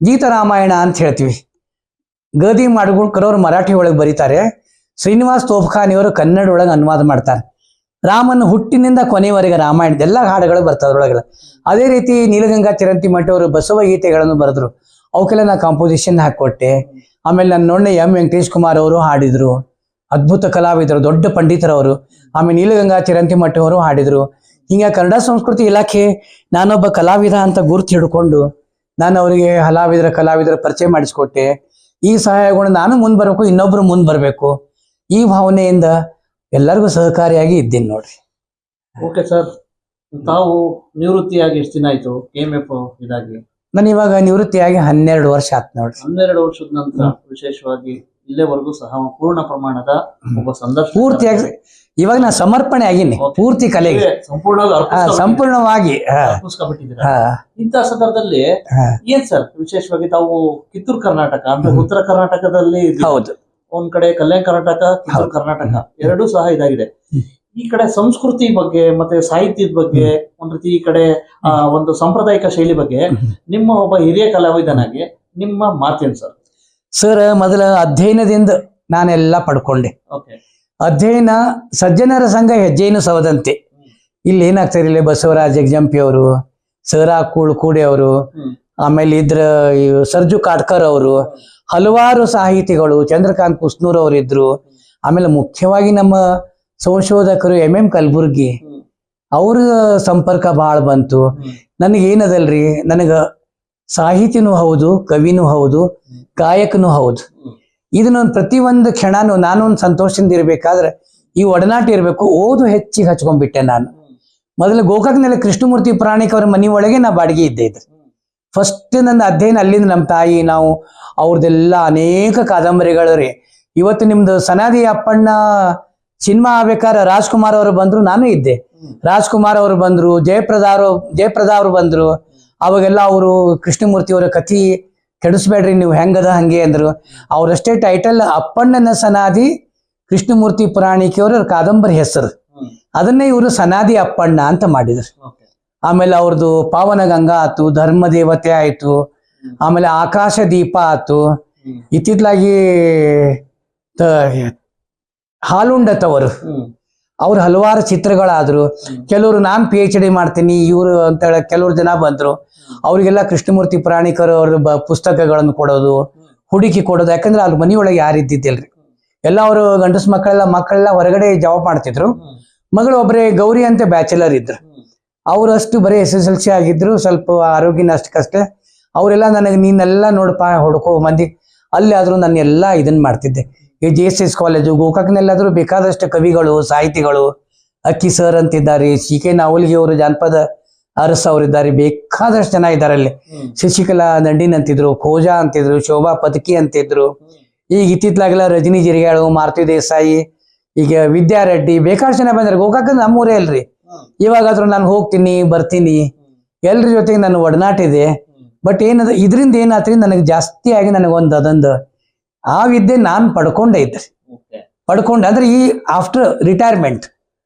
Speaker 3: ಗೀತರಾಮಾಯಣ ಅಂತ ಹೇಳ್ತೀವಿ, ಗದಿ ಮಾಡ್ಕೊಳ್ಕರ್ ಅವ್ರು ಮರಾಠಿ ಒಳಗೆ ಬರೀತಾರೆ, ಶ್ರೀನಿವಾಸ್ ತೋಫ್ಖಾನಿ ಅವರು ಕನ್ನಡ ಒಳಗೆ ಅನುವಾದ ಮಾಡ್ತಾರೆ. ರಾಮನ ಹುಟ್ಟಿನಿಂದ ಕೊನೆಯವರೆಗೆ ರಾಮಾಯಣದ ಎಲ್ಲ ಹಾಡುಗಳು ಬರ್ತವೆ ಅದ್ರೊಳಗೆಲ್ಲ. ಅದೇ ರೀತಿ ನೀಲಗಂಗಾ ಚಿರಂತಿ ಮಠ ಅವರು ಬಸವ ಗೀತೆಗಳನ್ನು ಬರೆದ್ರು, ಅವಕ್ಕೆಲ್ಲ ನಾ ಕಾಂಪೋಸಿಷನ್ ಹಾಕೊಟ್ಟೆ. ಆಮೇಲೆ ನನ್ನ ನೋಡ್ನೆ M. ವೆಂಕಟೇಶ್ ಕುಮಾರ್ ಅವರು ಹಾಡಿದ್ರು, ಅದ್ಭುತ ಕಲಾವಿದರು, ದೊಡ್ಡ ಪಂಡಿತರವರು. ಆಮೇಲೆ ನೀಲಗಂಗಾ ಚಿರಂತಿ ಮಠ ಅವರು ಹಾಡಿದ್ರು. ಹಿಂಗ ಕನ್ನಡ ಸಂಸ್ಕೃತಿ ಇಲಾಖೆ ನಾನೊಬ್ಬ ಕಲಾವಿದ ಅಂತ ಗುರುತು ಹಿಡ್ಕೊಂಡು ನಾನು ಅವರಿಗೆ ಕಲಾವಿದರ ಪರಿಚಯ ಮಾಡಿಸ್ಕೊಟ್ಟೆ. ಈ ಸಹಾಯಗಳು ನಾನು ಮುಂದೆ ಬರಬೇಕು, ಇನ್ನೊಬ್ರು ಮುಂದೆ ಬರಬೇಕು, ಈ ಭಾವನೆಯಿಂದ ಎಲ್ಲರಿಗೂ ಸಹಕಾರಿಯಾಗಿ ಇದ್ದೀನಿ ನೋಡ್ರಿ.
Speaker 2: ಓಕೆ ಸರ್, ತಾವು ನಿವೃತ್ತಿಯಾಗಿ ಎಷ್ಟು ದಿನ ಆಯ್ತು KMF ಇದಾಗಿ?
Speaker 3: ನಾನು ಇವಾಗ ನಿವೃತ್ತಿಯಾಗಿ 12 ವರ್ಷ ಆಯ್ತು ನೋಡ್ರಿ.
Speaker 2: 12 ವರ್ಷದ ನಂತರ ವಿಶೇಷವಾಗಿ ಇಲ್ಲಿವರೆಗೂ ಸಹ ಪೂರ್ಣ ಪ್ರಮಾಣದ ಒಬ್ಬ ಸಂದರ್ಶಕ
Speaker 3: ಪೂರ್ತಿಯಾಗಿ ಇವಾಗ ನಾ ಸಮರ್ಪಣೆ ಆಗಿನಿ ಪೂರ್ತಿ ಕಲೆಗೆ
Speaker 2: ಸಂಪೂರ್ಣವಾಗಿ
Speaker 3: ಸಂಪೂರ್ಣವಾಗಿ
Speaker 2: ಅರ್ಪಿಸ್ಕೊಂಡ್ಬಿಟ್ಟಿದ್ದೀರಾ. ಇಂಥ ಸಂದರ್ಭದಲ್ಲಿ ಏನ್ ಸರ್ ವಿಶೇಷವಾಗಿ ತಾವು ಕಿತ್ತೂರು ಕರ್ನಾಟಕ ಅಂದ್ರೆ ಉತ್ತರ ಕರ್ನಾಟಕದಲ್ಲಿ
Speaker 3: ಹೌದು,
Speaker 2: ಒಂದ್ ಕಡೆ ಕಲ್ಯಾಣ ಕರ್ನಾಟಕ, ಕಿತ್ತೂರು ಕರ್ನಾಟಕ ಎರಡೂ ಸಹ ಇದಾಗಿದೆ. ಈ ಕಡೆ ಸಂಸ್ಕೃತಿ ಬಗ್ಗೆ ಮತ್ತೆ ಸಾಹಿತ್ಯದ ಬಗ್ಗೆ ಒಂದ್ ರೀತಿ ಈ ಕಡೆ ಒಂದು ಸಾಂಪ್ರದಾಯಿಕ ಶೈಲಿ ಬಗ್ಗೆ ನಿಮ್ಮ ಒಬ್ಬ ಹಿರಿಯ ಕಲಾವಿದನಾಗಿ ನಿಮ್ಮ ಮಾತೇನು ಸರ್?
Speaker 3: ಸರ್ ಮೊದಲ ಅಧ್ಯಯನದಿಂದ ನಾನೆಲ್ಲ ಪಡ್ಕೊಂಡೆ.
Speaker 2: ಓಕೆ.
Speaker 3: ಅಧ್ಯಯನ ಸಜ್ಜನರ ಸಂಘ ಹೆಜ್ಜೆಯನ್ನು ಸವದಂತೆ. ಇಲ್ಲಿ ಏನಾಗ್ತಾರೆ, ಇಲ್ಲಿ ಬಸವರಾಜ್ ಜಗಜಂಪಿ ಅವರು, ಸರಾ ಕೂಡೆ ಅವರು, ಆಮೇಲೆ ಸರ್ಜು ಕಾಟ್ಕರ್ ಅವರು, ಹಲವಾರು ಸಾಹಿತಿಗಳು, ಚಂದ್ರಕಾಂತ್ ಕುಸ್ನೂರ್ ಅವರು ಇದ್ರು. ಆಮೇಲೆ ಮುಖ್ಯವಾಗಿ ನಮ್ಮ ಸಂಶೋಧಕರು MM ಕಲಬುರ್ಗಿ ಅವ್ರ ಸಂಪರ್ಕ ಬಹಳ ಬಂತು. ನನಗೇನದಲ್ರಿ, ನನಗ ಸಾಹಿತಿನೂ ಹೌದು, ಕವಿನೂ ಹೌದು, ಗಾಯಕನೂ ಹೌದು. ಇದನ್ನೊಂದು ಪ್ರತಿಯೊಂದು ಕ್ಷಣನೂ ನಾನೊಂದು ಸಂತೋಷದಿಂದ ಇರ್ಬೇಕಾದ್ರೆ ಈ ಒಡನಾಟ ಇರಬೇಕು. ಓದು ಹೆಚ್ಚಿಗೆ ಹಚ್ಕೊಂಡ್ಬಿಟ್ಟೆ ನಾನು. ಮೊದಲು ಗೋಕಾಕ್ನಲ್ಲಿ ಕೃಷ್ಣಮೂರ್ತಿ ಪುರಾಣಿಕ್ ಅವರ ಮನೆ ಒಳಗೆ ನಾ ಬಾಡಿಗೆ ಇದ್ದೆ. ಫಸ್ಟ್ ನನ್ನ ಅಧ್ಯಯನ ಅಲ್ಲಿಂದ. ನಮ್ಮ ತಾಯಿ ನಾವು ಅವ್ರದ್ದೆಲ್ಲ ಅನೇಕ ಕಾದಂಬರಿಗಳು ರೀ. ಇವತ್ತು ನಿಮ್ದು ಸನಾದಿ ಅಪ್ಪಣ್ಣ ಸಿನಿಮಾ ಆಗ್ಬೇಕಾದ್ರೆ ರಾಜ್ಕುಮಾರ್ ಅವರು ಬಂದ್ರು, ನಾನು ಇದ್ದೆ. ರಾಜ್ಕುಮಾರ್ ಅವರು ಬಂದ್ರು, ಜಯಪ್ರದಾ ಅವರು ಬಂದ್ರು. ಅವಾಗೆಲ್ಲ ಅವರು ಕೃಷ್ಣಮೂರ್ತಿ ಅವರ ಕಥೆ ಕೆಡಿಸ್ಬೇಡ್ರಿ ನೀವು, ಹೆಂಗದ ಹಂಗೆ ಅಂದ್ರು. ಅವ್ರಷ್ಟೇ ಟೈಟಲ್ ಅಪ್ಪಣ್ಣನ ಸನಾದಿ ಕೃಷ್ಣಮೂರ್ತಿ ಪುರಾಣಿಕೆಯವರ ಕಾದಂಬರಿ ಹೆಸರು. ಅದನ್ನೇ ಇವರು ಸನಾದಿ ಅಪ್ಪಣ್ಣ ಅಂತ ಮಾಡಿದ್ರು. ಆಮೇಲೆ ಅವ್ರದ್ದು ಪಾವನ ಗಂಗಾ ಆತು, ಧರ್ಮ ದೇವತೆ ಆಯ್ತು, ಆಮೇಲೆ ಆಕಾಶ ದೀಪ ಆತು. ಇತ್ತಿತ್ಲಾಗಿ ಹಾಲುಂಡತವರು ಅವ್ರು ಹಲವಾರು ಚಿತ್ರಗಳಾದ್ರು. ಕೆಲವರು ನಾನು PhD ಮಾಡ್ತೀನಿ ಇವರು ಅಂತ ಹೇಳ ಕೆಲವರು ಜನ ಬಂದ್ರು. ಅವ್ರಿಗೆಲ್ಲ ಕೃಷ್ಣಮೂರ್ತಿ ಪುರಾಣಿಕರು ಅವ್ರ ಪುಸ್ತಕಗಳನ್ನು ಕೊಡೋದು, ಹುಡುಕಿ ಕೊಡೋದು. ಯಾಕಂದ್ರೆ ಅವ್ರ ಮನೆಯೊಳಗೆ ಯಾರು ಇದ್ದಿದ್ದಿಲ್ರಿ, ಎಲ್ಲ ಅವರು ಗಂಡಸು ಮಕ್ಕಳೆಲ್ಲ ಹೊರಗಡೆ ಜಾಬ್ ಮಾಡ್ತಿದ್ರು. ಮಗಳು ಒಬ್ಬರೇ ಗೌರಿ ಅಂತ ಬ್ಯಾಚುಲರ್ ಇದ್ರು. ಅವರಷ್ಟು ಬರೀ SSLC ಆಗಿದ್ರು, ಸ್ವಲ್ಪ ಆರೋಗ್ಯನ ಅಷ್ಟಕ್ಕಷ್ಟೇ. ಅವರೆಲ್ಲ ನನಗೆ ನೀನೆಲ್ಲ ನೋಡಪ್ಪ ಹೊಡ್ಕೋ ಮಂದಿ ಅಲ್ಲಿ ಆದ್ರೂ ನಾನು ಎಲ್ಲ ಇದನ್ನ ಮಾಡ್ತಿದ್ದೆ. ಈ JSS ಕಾಲೇಜು ಗೋಕಾಕ್ನೆಲ್ಲಾದ್ರೂ ಬೇಕಾದಷ್ಟು ಕವಿಗಳು, ಸಾಹಿತಿಗಳು, ಅಕ್ಕಿ ಸರ್ ಅಂತಿದ್ದಾರೆ, CK ನಾವಲ್ಗಿ ಅವರು, ಜಾನಪದ ಅರಸ್ ಅವರಿದ್ದಾರೆ, ಬೇಕಾದಷ್ಟು ಜನ ಇದ್ದಾರೆ ಅಲ್ಲಿ. ಶಶಿಕಲಾ ದಂಡಿನ್ ಅಂತಿದ್ರು, ಖೋಜಾ ಅಂತಿದ್ರು, ಶೋಭಾ ಪದಕಿ ಅಂತಿದ್ರು. ಈಗ ಇತ್ತಿತ್ಲಾಗೆಲ್ಲ ರಜನಿ ಜಿರಿಗಾಳು, ಮಾರುತಿ ದೇಸಾಯಿ, ಈಗ ವಿದ್ಯಾರೆಡ್ಡಿ, ಬೇಕಾದಷ್ಟು ಜನ ಬಂದ್ರೆ. ಗೋಕಾಕ ನಮ್ಮೂರೇ ಅಲ್ರಿ. ಇವಾಗಾದ್ರೂ ನಾನು ಹೋಗ್ತೀನಿ ಬರ್ತೀನಿ, ಎಲ್ರ ಜೊತೆಗೆ ನನ್ನ ಒಡನಾಟ ಇದೆ. ಬಟ್ ಏನದ ಇದರಿಂದ ಏನಾತ್ರಿ, ನನಗೆ ಜಾಸ್ತಿ ಆಗಿ ನನಗೊಂದು ಅದೊಂದು ಆ ವಿದ್ಯೆ ನಾನು ಪಡ್ಕೊಂಡೇ ಇದ್ರಿ. ಪಡ್ಕೊಂಡೆ ಅಂದ್ರೆ ಈ ಆಫ್ಟರ್ ರಿಟೈರ್ಮೆಂಟ್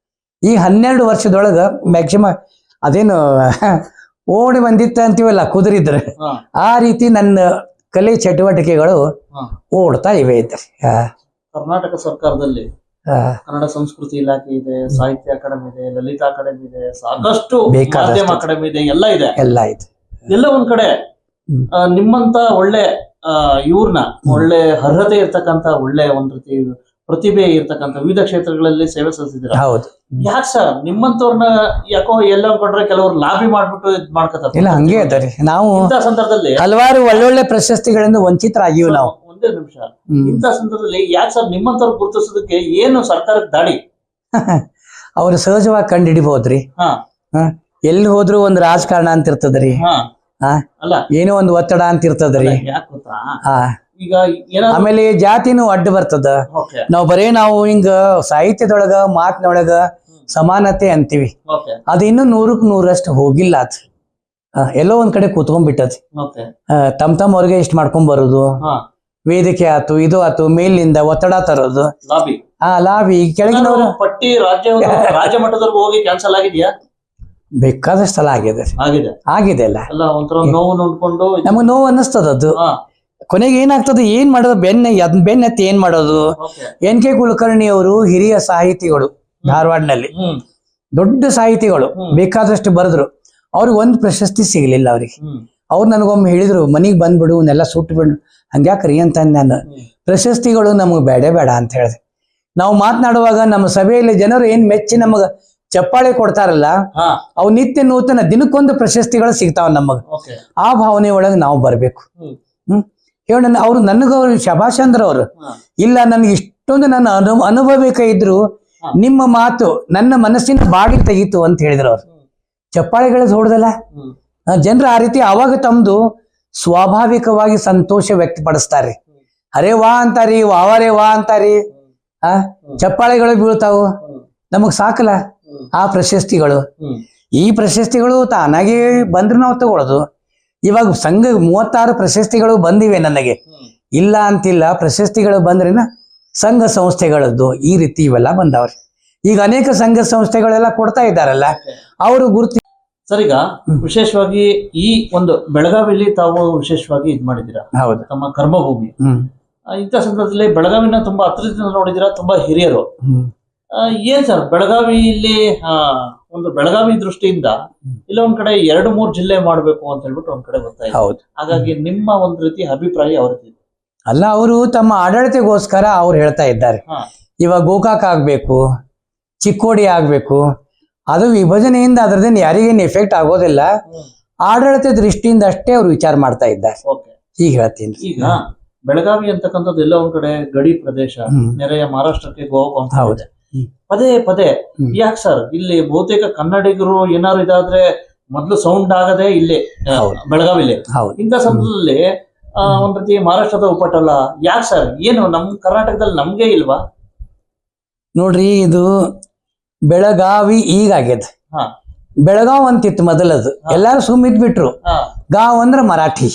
Speaker 3: ಈ 12 ವರ್ಷದೊಳಗ ಮ್ಯಾಕ್ಸಿಮಮ್ ಅದೇನು ಓಡಿ ಬಂದಿತ್ತ ಅಂತೀವಲ್ಲ ಕುದುರಿದ್ರೆ, ಆ ರೀತಿ ನನ್ನ ಕಲೆ ಚಟುವಟಿಕೆಗಳು ಓಡ್ತಾ ಇವೆ ಇದ್ರಿ.
Speaker 2: ಕರ್ನಾಟಕ ಸರ್ಕಾರದಲ್ಲಿ ಕನ್ನಡ ಸಂಸ್ಕೃತಿ ಇಲಾಖೆ ಇದೆ, ಸಾಹಿತ್ಯ ಅಕಾಡೆಮಿ ಇದೆ, ಲಲಿತಾ ಅಕಾಡೆಮಿ ಇದೆ, ಸಾಕಷ್ಟು ಮಾಧ್ಯಮ ಅಕಾಡೆಮಿ ಇದೆ, ಎಲ್ಲ ಇದೆ. ಎಲ್ಲ ಒಂದ್ ಕಡೆ ನಿಮ್ಮಂತ ಒಳ್ಳೆ ಇವ್ರನ್ನ ಒಳ್ಳೆ ಅರ್ಹತೆ ಇರ್ತಕ್ಕಂತ ಒಳ್ಳೆ ಒಂದ್ ರೀತಿ ಪ್ರತಿಭೆ ಇರ್ತಕ್ಕಂಥ ವಿವಿಧ ಕ್ಷೇತ್ರಗಳಲ್ಲಿ ಸೇವೆ ಸಲ್ಲಿಸಿದ್ರೆ
Speaker 3: ಹೌದು.
Speaker 2: ಯಾಕೆ ಸರ್ ನಿಮ್ಮಂತವ್ರನ್ನ ಯಾಕೋ ಎಲ್ಲ ಅನ್ಕೊಂಡ್ರೆ ಕೆಲವರು ಲಾಬಿ ಮಾಡ್ಬಿಟ್ಟು ಇದ್ ಮಾಡ್ಕೊತಾರೆ.
Speaker 3: ಇಲ್ಲ, ಹಂಗೆ ಅದರಿ. ನಾವು
Speaker 2: ಇಂಥ ಸಂದರ್ಭದಲ್ಲಿ
Speaker 3: ಹಲವಾರು ಒಳ್ಳೊಳ್ಳೆ ಪ್ರಶಸ್ತಿಗಳಿಂದ ವಂಚಿತರಾಗಿವಿ ನಾವು.
Speaker 2: ಒಂದೇ ನಿಮಿಷ, ಇಂಥ ಸಂದರ್ಭದಲ್ಲಿ ಯಾಕೆ ಸರ್ ನಿಮ್ಮಂತವ್ರು ಗುರುತಿಸೋದಕ್ಕೆ ಏನು ಸರ್ಕಾರಕ್ಕೆ ದಾಡಿ?
Speaker 3: ಅವ್ರು ಸಹಜವಾಗಿ ಕಂಡು ಹಿಡಿಬಹುದ್ರಿ. ಎಲ್ಲಿ ಹೋದ್ರು ಒಂದು ರಾಜಕಾರಣ ಅಂತ ಇರ್ತದ್ರಿ,
Speaker 2: ಅಲ್ಲ
Speaker 3: ಏನೋ ಒಂದು ಒತ್ತಡ ಅಂತ ಇರ್ತದ್ರಿ.
Speaker 2: ಯಾಕೆ ಗೊತ್ತಾ, ಈಗ
Speaker 3: ಆಮೇಲೆ ಜಾತಿನೂ ಅಡ್ಡ ಬರ್ತದ. ನಾವು ಹಿಂಗ ಸಾಹಿತ್ಯದೊಳಗ ಮಾತಿನೊಳಗ ಸಮಾನತೆ ಅಂತೀವಿ, ಅದು ಇನ್ನು 100ಕ್ಕೆ 100ರಷ್ಟು ಹೋಗಿಲ್ಲ. ಅದು ಎಲ್ಲೋ ಒಂದ್ ಕಡೆ ಕೂತ್ಕೊಂಡ್ಬಿಟ್ಟದ್. ತಮ್ಮ ಅವ್ರಿಗೆ ಇಷ್ಟ ಮಾಡ್ಕೊಂಡ್ ಬರೋದು, ವೇದಿಕೆ ಆತು, ಇದು ಆತು, ಮೇಲಿಂದ ಒತ್ತಡ ತರೋದು, ಲಾಬಿ. ಕೆಳಗಿನವರು
Speaker 2: ಪಟ್ಟಿ ರಾಜ್ಯ ಮಟ್ಟದವರೆಗೂ ಹೋಗಿ ಕ್ಯಾನ್ಸಲ್ ಆಗಿದೆಯಾ?
Speaker 3: ಬೇಕಾದಷ್ಟು ಸಲ ಆಗಿದೆ ಅಲ್ಲ.
Speaker 2: ನೋವು ನೋಡ್ಕೊಂಡು
Speaker 3: ನಮಗ್ ನೋವು ಅನ್ನಿಸ್ತದ. ಅದು ಕೊನೆಗೆ ಏನಾಗ್ತದೆ, ಏನ್ ಮಾಡೋದು, ಬೆನ್ನತ್ತಿ ಏನ್ ಮಾಡೋದು. NK ಕುಲಕರ್ಣಿ ಅವರು ಹಿರಿಯ ಸಾಹಿತಿಗಳು, ಧಾರವಾಡನಲ್ಲಿ ದೊಡ್ಡ ಸಾಹಿತಿಗಳು, ಬೇಕಾದಷ್ಟು ಬರೆದ್ರು. ಅವ್ರಿಗೆ ಒಂದು ಪ್ರಶಸ್ತಿ ಸಿಗ್ಲಿಲ್ಲ ಅವ್ರಿಗೆ. ಅವ್ರು ನನಗೊಮ್ಮೆ ಹೇಳಿದ್ರು, ಮನಿಗ್ ಬಂದ್ಬಿಡು, ನೆಲ್ಲ ಸುಟ್ಟು ಬಿಡು. ಹಂಗ್ಯಾಕ್ರಿ ಅಂತ ನಾನು, ಪ್ರಶಸ್ತಿಗಳು ನಮಗ್ ಬೇಡ ಅಂತ ಹೇಳಿದೆ. ನಾವು ಮಾತನಾಡುವಾಗ ನಮ್ಮ ಸಭೆಯಲ್ಲಿ ಜನರು ಏನ್ ಮೆಚ್ಚಿ ನಮಗ ಚಪ್ಪಾಳೆ ಕೊಡ್ತಾರಲ್ಲ, ಅವು ನಿತ್ಯ ನೂತನ ದಿನಕ್ಕೊಂದು ಪ್ರಶಸ್ತಿಗಳು ಸಿಗ್ತಾವ ನಮಗ. ಆ ಭಾವನೆ ಒಳಗೆ ನಾವು ಬರ್ಬೇಕು. ಹೇಳ ಅವ್ರು ನನಗವ್ರು ಶಭಾಷ್ ಅಂದ್ರ ಅವ್ರು, ಇಲ್ಲ ನನ್ಗೆ ಇಷ್ಟೊಂದು ನನ್ನ ಅನುಭವಿಕ ಇದ್ರು ನಿಮ್ಮ ಮಾತು ನನ್ನ ಮನಸ್ಸಿನ ಬಾಡಿ ತೆಗೀತು ಅಂತ ಹೇಳಿದ್ರು ಅವ್ರು. ಚಪ್ಪಾಳೆಗಳು ಹೊಡೆದಲ್ಲ ಜನರು ಆ ರೀತಿ ಅವಾಗ ತಮ್ದು ಸ್ವಾಭಾವಿಕವಾಗಿ ಸಂತೋಷ ವ್ಯಕ್ತಪಡಿಸ್ತಾರೆ. ಅರೆ ವಾ ಅಂತಾರಿ, ವಾವರೇ ವಾ ಅಂತಾರಿ, ಆ ಚಪ್ಪಾಳೆಗಳು ಬೀಳ್ತಾವು. ನಮಗ್ ಸಾಕಲ್ಲ ಆ ಪ್ರಶಸ್ತಿಗಳು. ಈ ಪ್ರಶಸ್ತಿಗಳು ತಾನಾಗಿ ಬಂದ್ರೆ ನಾವು ತಗೊಳ್ಳೋದು. ಇವಾಗ ಸಂಘ 36 ಪ್ರಶಸ್ತಿಗಳು ಬಂದಿವೆ ನನಗೆ, ಇಲ್ಲ ಅಂತಿಲ್ಲ. ಪ್ರಶಸ್ತಿಗಳು ಬಂದ್ರೇನ ಸಂಘ ಸಂಸ್ಥೆಗಳದ್ದು ಈ ರೀತಿ ಇವೆಲ್ಲ ಬಂದವ್ರಿ. ಈಗ ಅನೇಕ ಸಂಘ ಸಂಸ್ಥೆಗಳೆಲ್ಲ ಕೊಡ್ತಾ ಇದ್ದಾರಲ್ಲ, ಅವರು ಗುರುತಿ.
Speaker 2: ಸರ್, ಈಗ ವಿಶೇಷವಾಗಿ ಈ ಒಂದು ಬೆಳಗಾವಿಯಲ್ಲಿ ತಾವು ವಿಶೇಷವಾಗಿ ಇದ್ ಮಾಡಿದ್ದೀರಾ,
Speaker 3: ಹೌದು,
Speaker 2: ತಮ್ಮ ಕರ್ಮಭೂಮಿ. ಇಂಥ ಸಂದರ್ಭದಲ್ಲಿ ಬೆಳಗಾವಿನ ತುಂಬಾ ಹತ್ರದಿಂದ ನೋಡಿದಿರಾ, ತುಂಬಾ ಹಿರಿಯರು. ಏನ್ ಸರ್ ಬೆಳಗಾವಿಯಲ್ಲಿ ಒಂದು ಬೆಳಗಾವಿ ದೃಷ್ಟಿಯಿಂದ ಇಲ್ಲ ಒಂದ್ ಕಡೆ 2-3 ಜಿಲ್ಲೆ ಮಾಡ್ಬೇಕು ಅಂತ ಹೇಳ್ಬಿಟ್ಟು ಒಂದ್ ಕಡೆ ಬರ್ತಾ ಇದೆ. ಹಾಗಾಗಿ ನಿಮ್ಮ ಒಂದ್ ರೀತಿ ಅಭಿಪ್ರಾಯ ಅವ್ರದ್ದು
Speaker 3: ಅಲ್ಲ, ಅವರು ತಮ್ಮ ಆಡಳಿತಗೋಸ್ಕರ ಅವ್ರು ಹೇಳ್ತಾ ಇದ್ದಾರೆ. ಇವಾಗ ಗೋಕಾಕ್ ಆಗ್ಬೇಕು, ಚಿಕ್ಕೋಡಿ ಆಗ್ಬೇಕು, ಅದು ವಿಭಜನೆಯಿಂದ ಅದ್ರದ್ದೇನು ಯಾರಿಗೇನು ಎಫೆಕ್ಟ್ ಆಗೋದಿಲ್ಲ. ಆಡಳಿತ ದೃಷ್ಟಿಯಿಂದ ಅಷ್ಟೇ ಅವ್ರು ವಿಚಾರ ಮಾಡ್ತಾ ಇದ್ದಾರೆ. ಈಗ ಹೇಳ್ತೀನಿ. ಈಗ
Speaker 2: ಬೆಳಗಾವಿ ಅಂತಕ್ಕಂಥದ್ದು ಎಲ್ಲ ಒಂದ್ ಕಡೆ ಗಡಿ ಪ್ರದೇಶ, ನೆರೆಯ ಮಹಾರಾಷ್ಟ್ರಕ್ಕೆ ಗೋವಾ. ಪದೇ ಪದೇ ಯಾಕೆ ಸರ್ ಇಲ್ಲಿ ಬಹುತೇಕ ಕನ್ನಡಿಗರು ಏನಾದ್ರು ಇದಾದ್ರೆ ಮೊದ್ಲು ಸೌಂಡ್ ಆಗದೆ ಇಲ್ಲಿ ಬೆಳಗಾವಿಲಿ. ಇಂಥ ಸಂದರ್ಭದಲ್ಲಿ ಒಂದ್ ರೀತಿ ಮಹಾರಾಷ್ಟ್ರದ ಉಪಟಳ ಯಾಕೆ ಸರ್? ಏನು ನಮ್ ಕರ್ನಾಟಕದಲ್ಲಿ ನಮ್ಗೆ ಇಲ್ವಾ?
Speaker 3: ನೋಡ್ರಿ, ಇದು ಬೆಳಗಾವಿ ಈಗಾಗ್ಯದ. ಬೆಳಗಾವ್ ಅಂತಿತ್ತು ಮೊದಲದು, ಎಲ್ಲಾರು ಸುಮ್ಮಿದ್ ಬಿಟ್ರು. ಗಾವ್ ಅಂದ್ರ ಮರಾಠಿ,